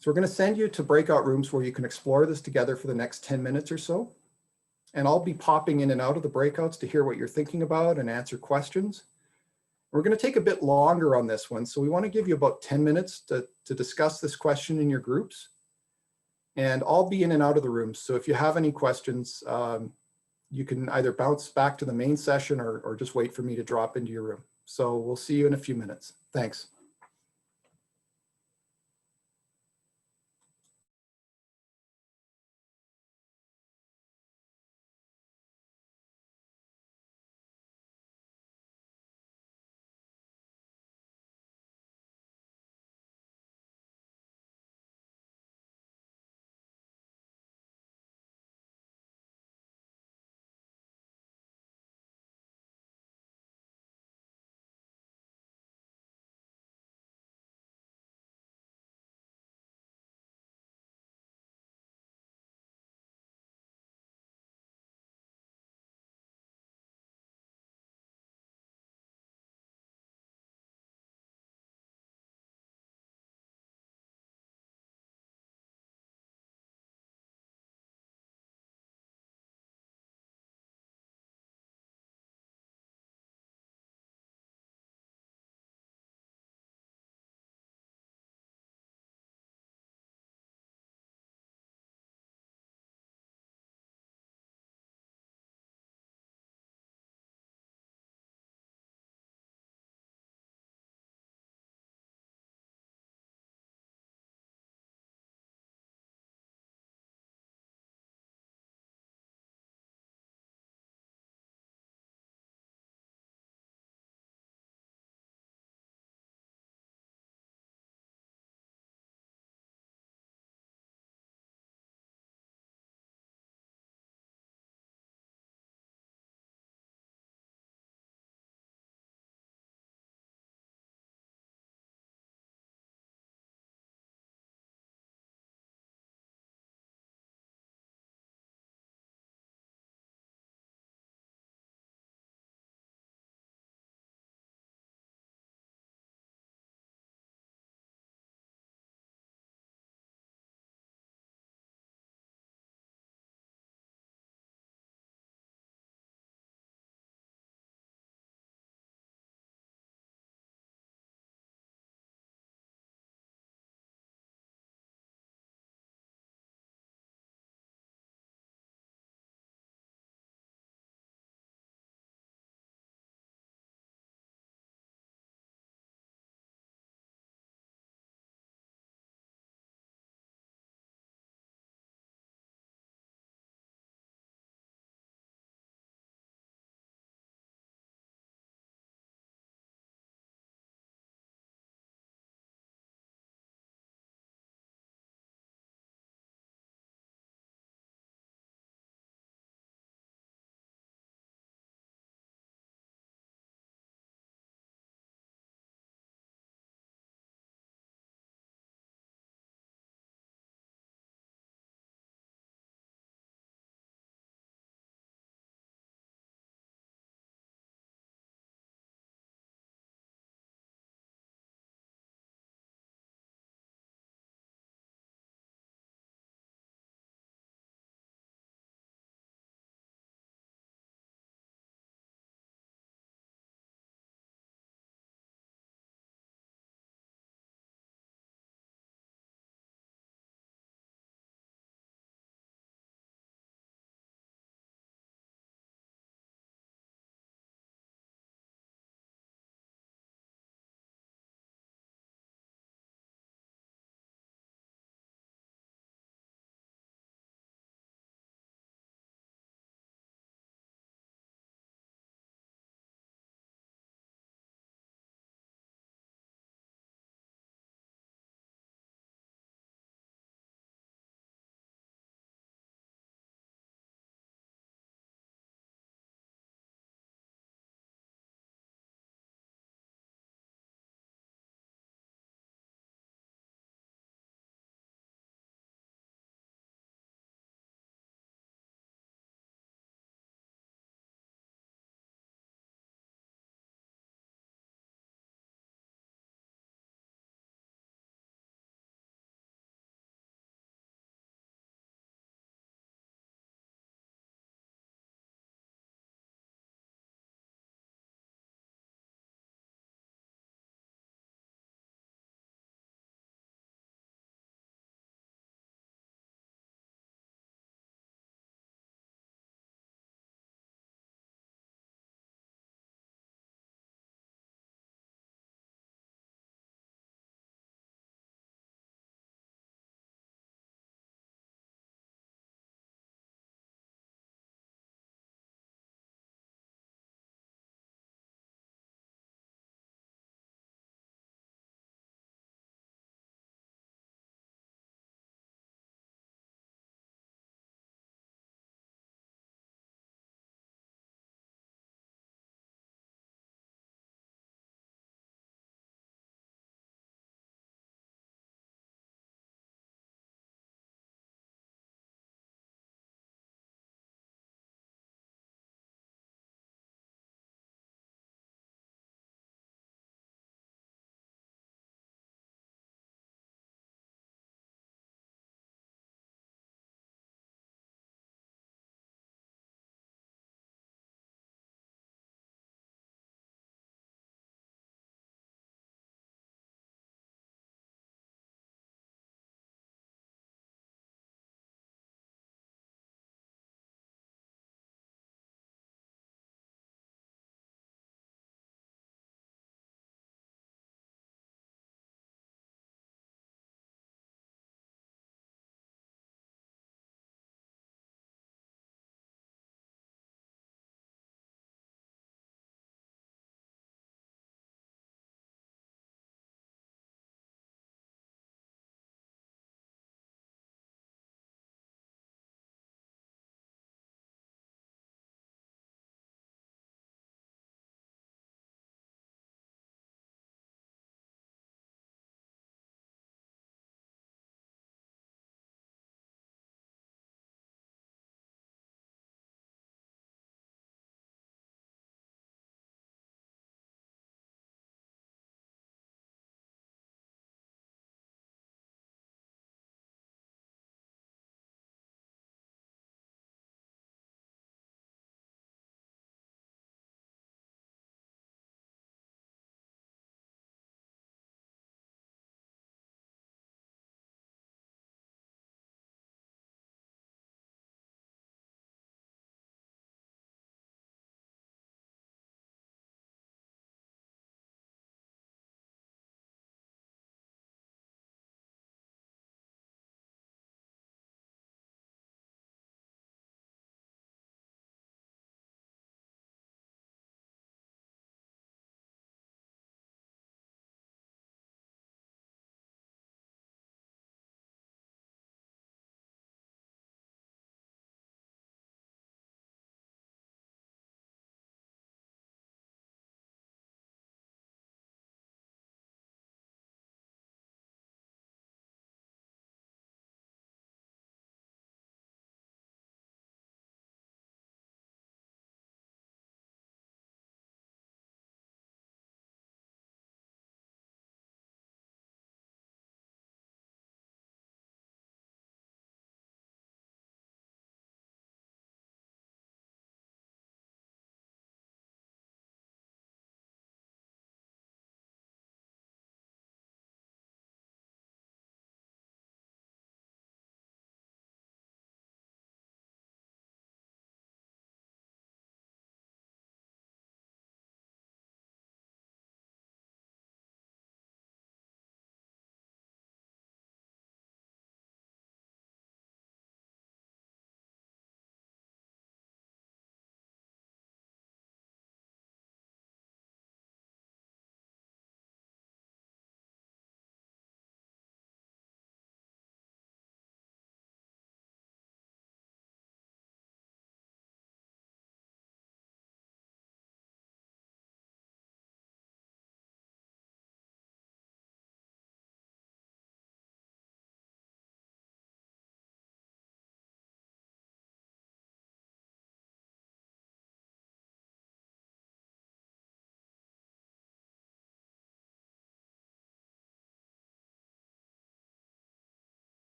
So we're going to send you to breakout rooms where you can explore this together for the next 10 minutes or so. And I'll be popping in and out of the breakouts to hear what you're thinking about and answer questions. We're going to take a bit longer on this one. So we want to give you about 10 minutes to discuss this question in your groups. And I'll be in and out of the rooms. So if you have any questions, you can either bounce back to the main session or just wait for me to drop into your room. So we'll see you in a few minutes. Thanks.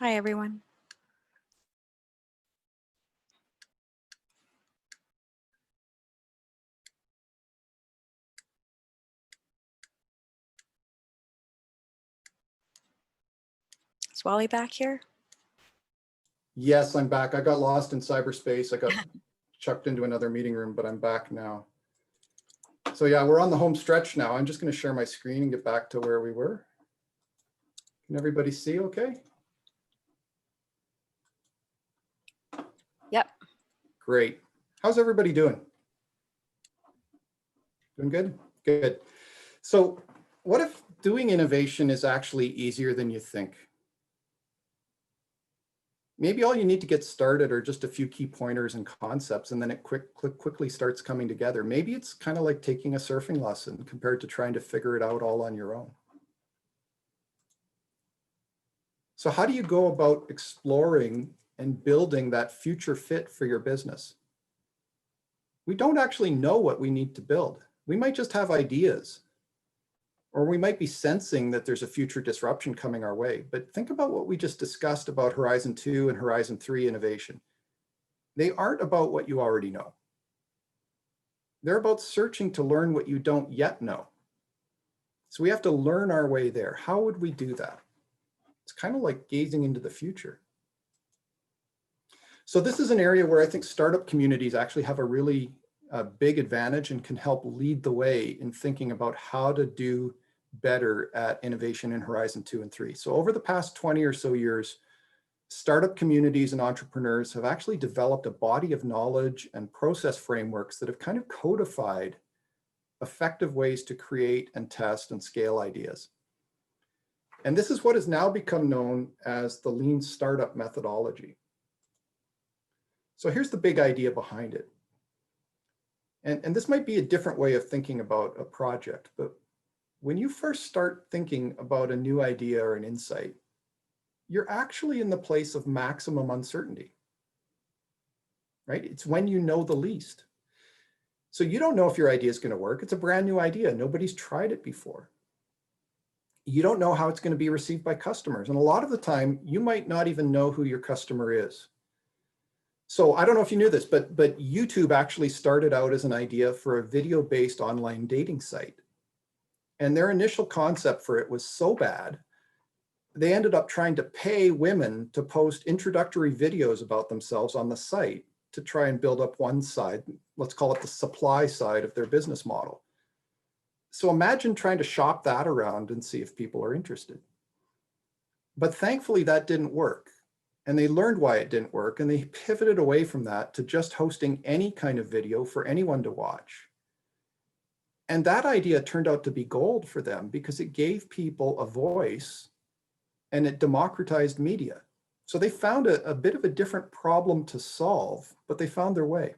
Hi, everyone. Is Wally back here? Yes, I'm back. I got lost in cyberspace. I got chucked into another meeting room, but I'm back now. So yeah, we're on the home stretch now. I'm just going to share my screen and get back to where we were. Can everybody see okay? Yep. Great. How's everybody doing? Doing good? Good. So what if doing innovation is actually easier than you think? Maybe all you need to get started are just a few key pointers and concepts, and then it quickly starts coming together. Maybe it's kind of like taking a surfing lesson compared to trying to figure it out all on your own. So how do you go about exploring and building that future fit for your business? We don't actually know what we need to build. We might just have ideas, or we might be sensing that there's a future disruption coming our way. But think about what we just discussed about Horizon 2 and Horizon 3 innovation. They aren't about what you already know. They're about searching to learn what you don't yet know. So we have to learn our way there. How would we do that? It's kind of like gazing into the future. So this is an area where I think startup communities actually have a really big advantage and can help lead the way in thinking about how to do better at innovation in Horizon 2 and 3. So over the past 20 or so years, startup communities and entrepreneurs have actually developed a body of knowledge and process frameworks that have kind of codified effective ways to create and test and scale ideas. And this is what has now become known as the lean startup methodology. So here's the big idea behind it. And this might be a different way of thinking about a project, but when you first start thinking about a new idea or an insight, you're actually in the place of maximum uncertainty, right? It's when you know the least. So you don't know if your idea is going to work. It's a brand new idea. Nobody's tried it before. You don't know how it's going to be received by customers. And a lot of the time, you might not even know who your customer is. So I don't know if you knew this, but YouTube actually started out as an idea for a video-based online dating site. And their initial concept for it was so bad, they ended up trying to pay women to post introductory videos about themselves on the site to try and build up one side, let's call it the supply side of their business model. So imagine trying to shop that around and see if people are interested. But thankfully that didn't work. And they learned why it didn't work, and they pivoted away from that to just hosting any kind of video for anyone to watch. And that idea turned out to be gold for them because it gave people a voice and it democratized media. So they found a bit of a different problem to solve, but they found their way.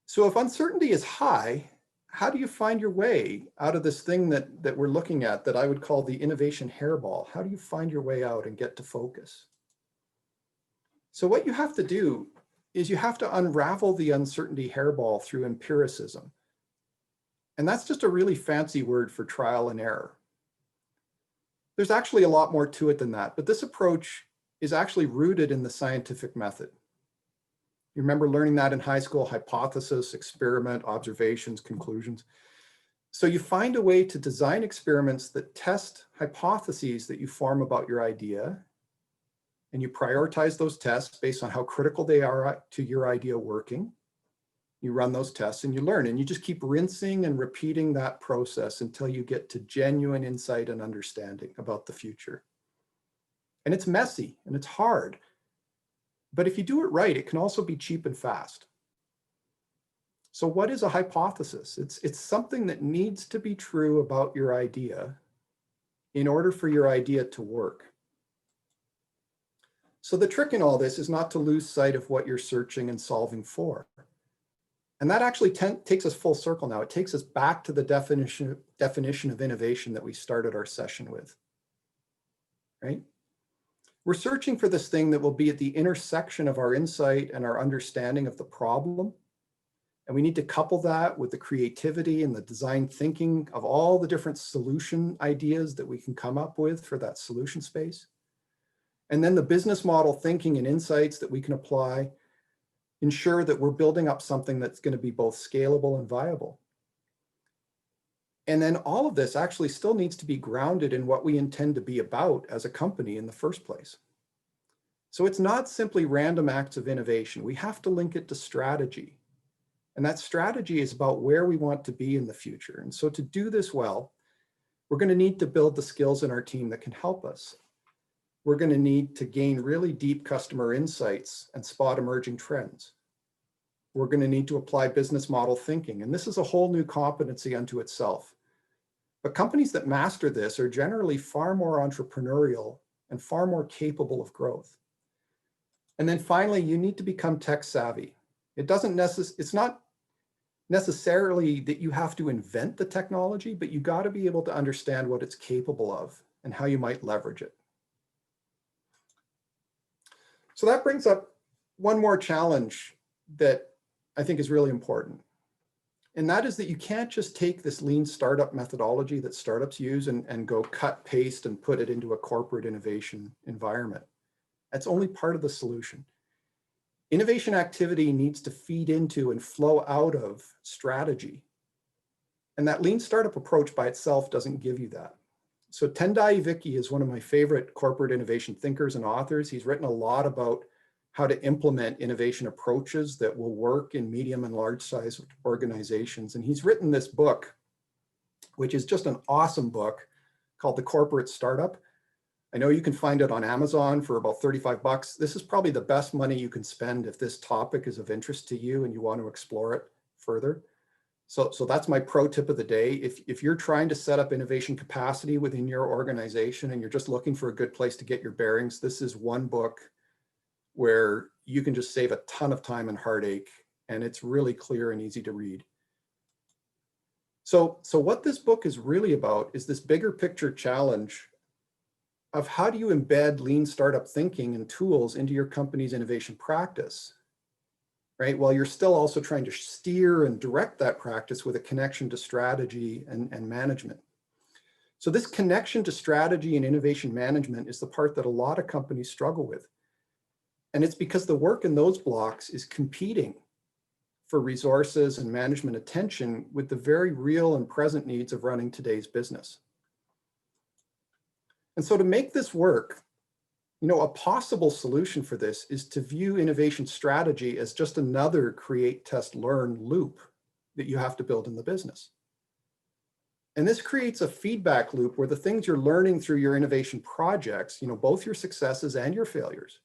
So if uncertainty is high, how do you find your way out of this thing that we're looking at that I would call the innovation hairball? How do you find your way out and get to focus? So what you have to do is you have to unravel the uncertainty hairball through empiricism. And that's just a really fancy word for trial and error. There's actually a lot more to it than that, but this approach is actually rooted in the scientific method. You remember learning that in high school: hypothesis, experiment, observations, conclusions. So you find a way to design experiments that test hypotheses that you form about your idea, and you prioritize those tests based on how critical they are to your idea working. You run those tests and you learn, and you just keep rinsing and repeating that process until you get to genuine insight and understanding about the future. And it's messy and it's hard, but if you do it right, it can also be cheap and fast. So what is a hypothesis? It's something that needs to be true about your idea in order for your idea to work. So the trick in all this is not to lose sight of what you're searching and solving for. And that actually takes us full circle now. It takes us back to the definition of innovation that we started our session with, right? We're searching for this thing that will be at the intersection of our insight and our understanding of the problem. And we need to couple that with the creativity and the design thinking of all the different solution ideas that we can come up with for that solution space. And then the business model thinking and insights that we can apply ensure that we're building up something that's going to be both scalable and viable. And then all of this actually still needs to be grounded in what we intend to be about as a company in the first place. So it's not simply random acts of innovation. We have to link it to strategy. And that strategy is about where we want to be in the future. And so to do this well, we're going to need to build the skills in our team that can help us. We're going to need to gain really deep customer insights and spot emerging trends. We're going to need to apply business model thinking. And this is a whole new competency unto itself. But companies that master this are generally far more entrepreneurial and far more capable of growth. And then finally, you need to become tech savvy. It's not necessarily that you have to invent the technology, but you got to be able to understand what it's capable of and how you might leverage it. So that brings up one more challenge that I think is really important. And that is that you can't just take this lean startup methodology that startups use and go cut, paste, and put it into a corporate innovation environment. That's only part of the solution. Innovation activity needs to feed into and flow out of strategy. And that lean startup approach by itself doesn't give you that. So Tendai Vicky is one of my favorite corporate innovation thinkers and authors. He's written a lot about how to implement innovation approaches that will work in medium and large size organizations. And he's written this book, which is just an awesome book called The Corporate Startup. I know you can find it on Amazon for about 35 bucks. This is probably the best money you can spend if this topic is of interest to you and you want to explore it further. So that's my pro tip of the day. If you're trying to set up innovation capacity within your organization and you're just looking for a good place to get your bearings, this is one book where you can just save a ton of time and heartache, and it's really clear and easy to read. So what this book is really about is this bigger picture challenge of how do you embed lean startup thinking and tools into your company's innovation practice, right? While you're still also trying to steer and direct that practice with a connection to strategy and management. So this connection to strategy and innovation management is the part that a lot of companies struggle with. And it's because the work in those blocks is competing for resources and management attention with the very real and present needs of running today's business. And so to make this work, a possible solution for this is to view innovation strategy as just another create, test, learn loop that you have to build in the business. And this creates a feedback loop where the things you're learning through your innovation projects, both your successes and your failures,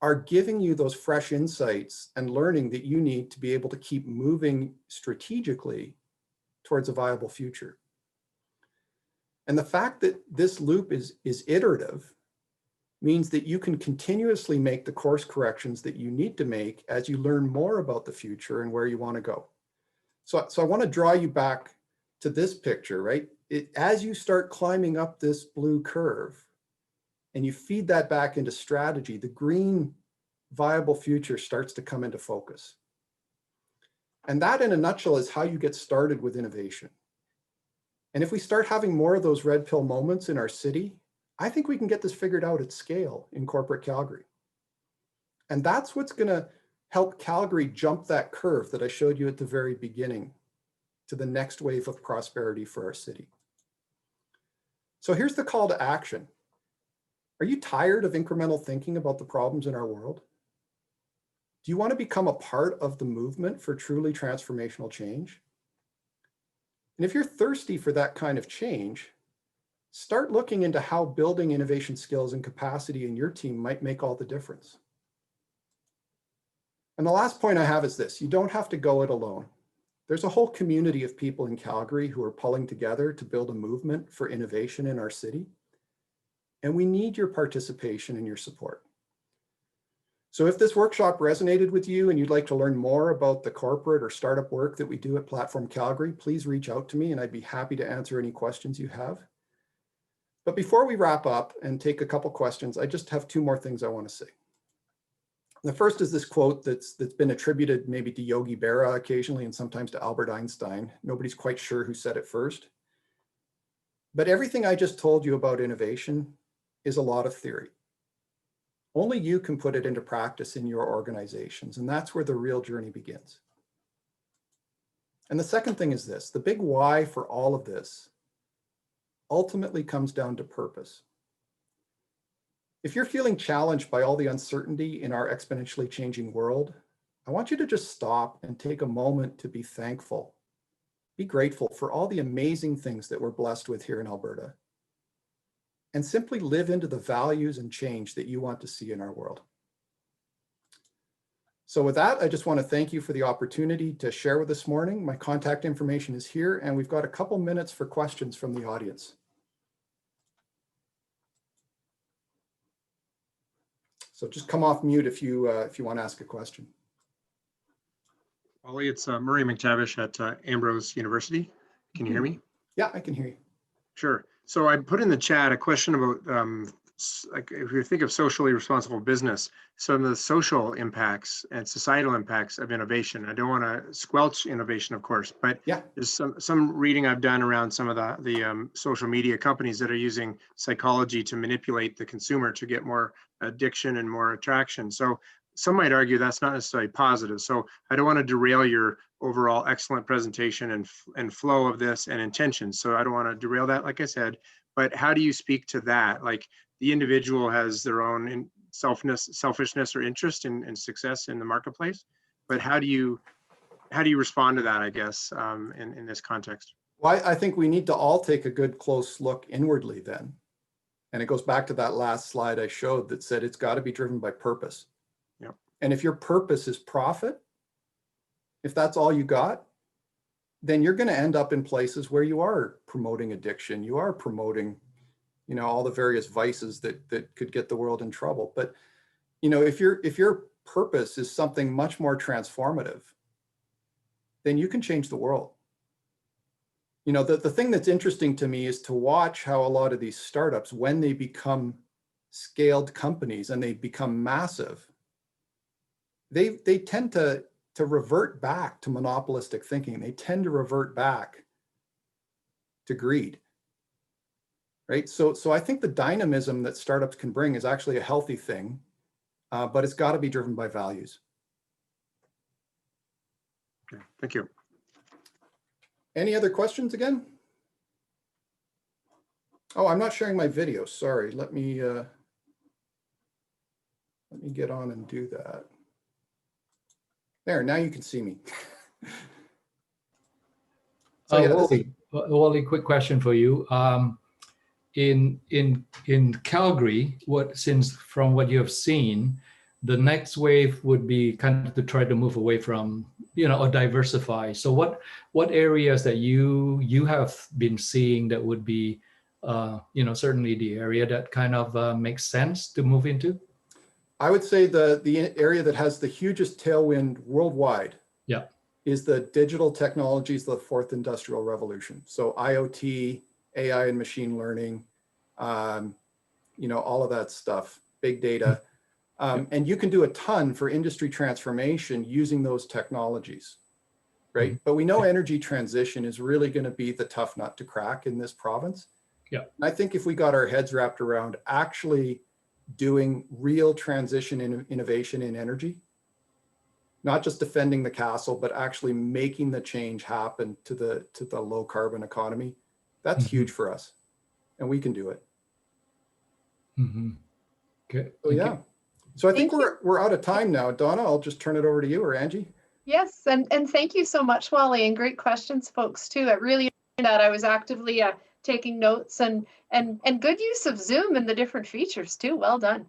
are giving you those fresh insights and learning that you need to be able to keep moving strategically towards a viable future. And the fact that this loop is iterative means that you can continuously make the course corrections that you need to make as you learn more about the future and where you want to go. So I want to draw you back to this picture, right? As you start climbing up this blue curve and you feed that back into strategy, the green viable future starts to come into focus. And that in a nutshell is how you get started with innovation. And if we start having more of those red pill moments in our city, I think we can get this figured out at scale in corporate Calgary. And that's what's going to help Calgary jump that curve that I showed you at the very beginning to the next wave of prosperity for our city. So here's the call to action. Are you tired of incremental thinking about the problems in our world? Do you want to become a part of the movement for truly transformational change? And if you're thirsty for that kind of change, start looking into how building innovation skills and capacity in your team might make all the difference. And the last point I have is this: you don't have to go it alone. There's a whole community of people in Calgary who are pulling together to build a movement for innovation in our city. And we need your participation and your support. So if this workshop resonated with you and you'd like to learn more about the corporate or startup work that we do at Platform Calgary, please reach out to me and I'd be happy to answer any questions you have. But before we wrap up and take a couple questions, I just have two more things I want to say. The first is this quote that's been attributed maybe to Yogi Berra occasionally and sometimes to Albert Einstein. Nobody's quite sure who said it first. But everything I just told you about innovation is a lot of theory. Only you can put it into practice in your organizations, and that's where the real journey begins. And the second thing is this, the big why for all of this ultimately comes down to purpose. If you're feeling challenged by all the uncertainty in our exponentially changing world, I want you to just stop and take a moment to be thankful. Be grateful for all the amazing things that we're blessed with here in Alberta, and simply live into the values and change that you want to see in our world. So with that, I just want to thank you for the opportunity to share with this morning. My contact information is here, and we've got a couple minutes for questions from the audience. So just come off mute if you want to ask a question. Wally, it's Murray McTavish at Ambrose University. Can you hear me? Yeah, I can hear you. Sure. So I put in the chat a question about, like, if you think of socially responsible business, some of the social impacts and societal impacts of innovation. I don't want to squelch innovation, of course, but Yeah. there's some reading I've done around some of the social media companies that are using psychology to manipulate the consumer to get more addiction and more attraction. So some might argue that's not necessarily positive. So I don't want to derail your overall excellent presentation and flow of this and intention. So I don't want to derail that, like I said, but how do you speak to that? Like, the individual has their own selfishness or interest in success in the marketplace, but how do you respond to that, I guess, in this context? Well, I think we need to all take a good close look inwardly then. And it goes back to that last slide I showed that said it's got to be driven by purpose. Yep. And if your purpose is profit, if that's all you got, then you're going to end up in places where you are promoting addiction, you are promoting, you know, all the various vices that could get the world in trouble. But, you know, if your purpose is something much more transformative, then you can change the world. You know, the thing that's interesting to me is to watch how a lot of these startups, when they become scaled companies and they become massive, they tend to revert back to monopolistic thinking. They tend to revert back to greed, right? So I think the dynamism that startups can bring is actually a healthy thing, but it's got to be driven by values. Okay, thank you. Any other questions again? Oh, I'm not sharing my video. Sorry. Let me get on and do that. There, now you can see me. So yeah, Wally, quick question for you. In Calgary, from what you have seen, the next wave would be kind of to try to move away from, you know, or diversify. So what areas that you have been seeing that would be, you know, certainly the area that kind of makes sense to move into? I would say the area that has the hugest tailwind worldwide, yeah, is the digital technologies, the fourth industrial revolution. So IoT, AI and machine learning, you know, all of that stuff, big data. And you can do a ton for industry transformation using those technologies, right? But we know energy transition is really going to be the tough nut to crack in this province. Yeah. And I think if we got our heads wrapped around actually doing real transition in innovation in energy, not just defending the castle, but actually making the change happen to the low carbon economy, that's huge for us, and we can do it. Okay. So yeah. So I think we're out of time now. Donna, I'll just turn it over to you, or Angie. Yes, and thank you so much, Wally, and great questions, folks, too. I really enjoyed that. I was actively taking notes and good use of Zoom and the different features, too. Well done.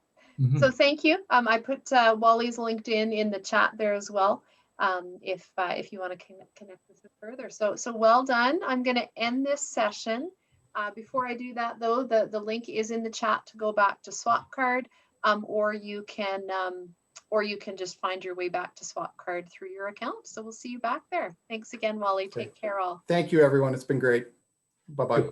So thank you. I put Wally's LinkedIn in the chat there as well, if you want to connect with him further. So well done. I'm going to end this session. Before I do that, though, the link is in the chat to go back to SwapCard, or you can just find your way back to SwapCard through your account. So we'll see you back there. Thanks again, Wally. Take care all. Thank you, everyone. It's been great. Bye-bye.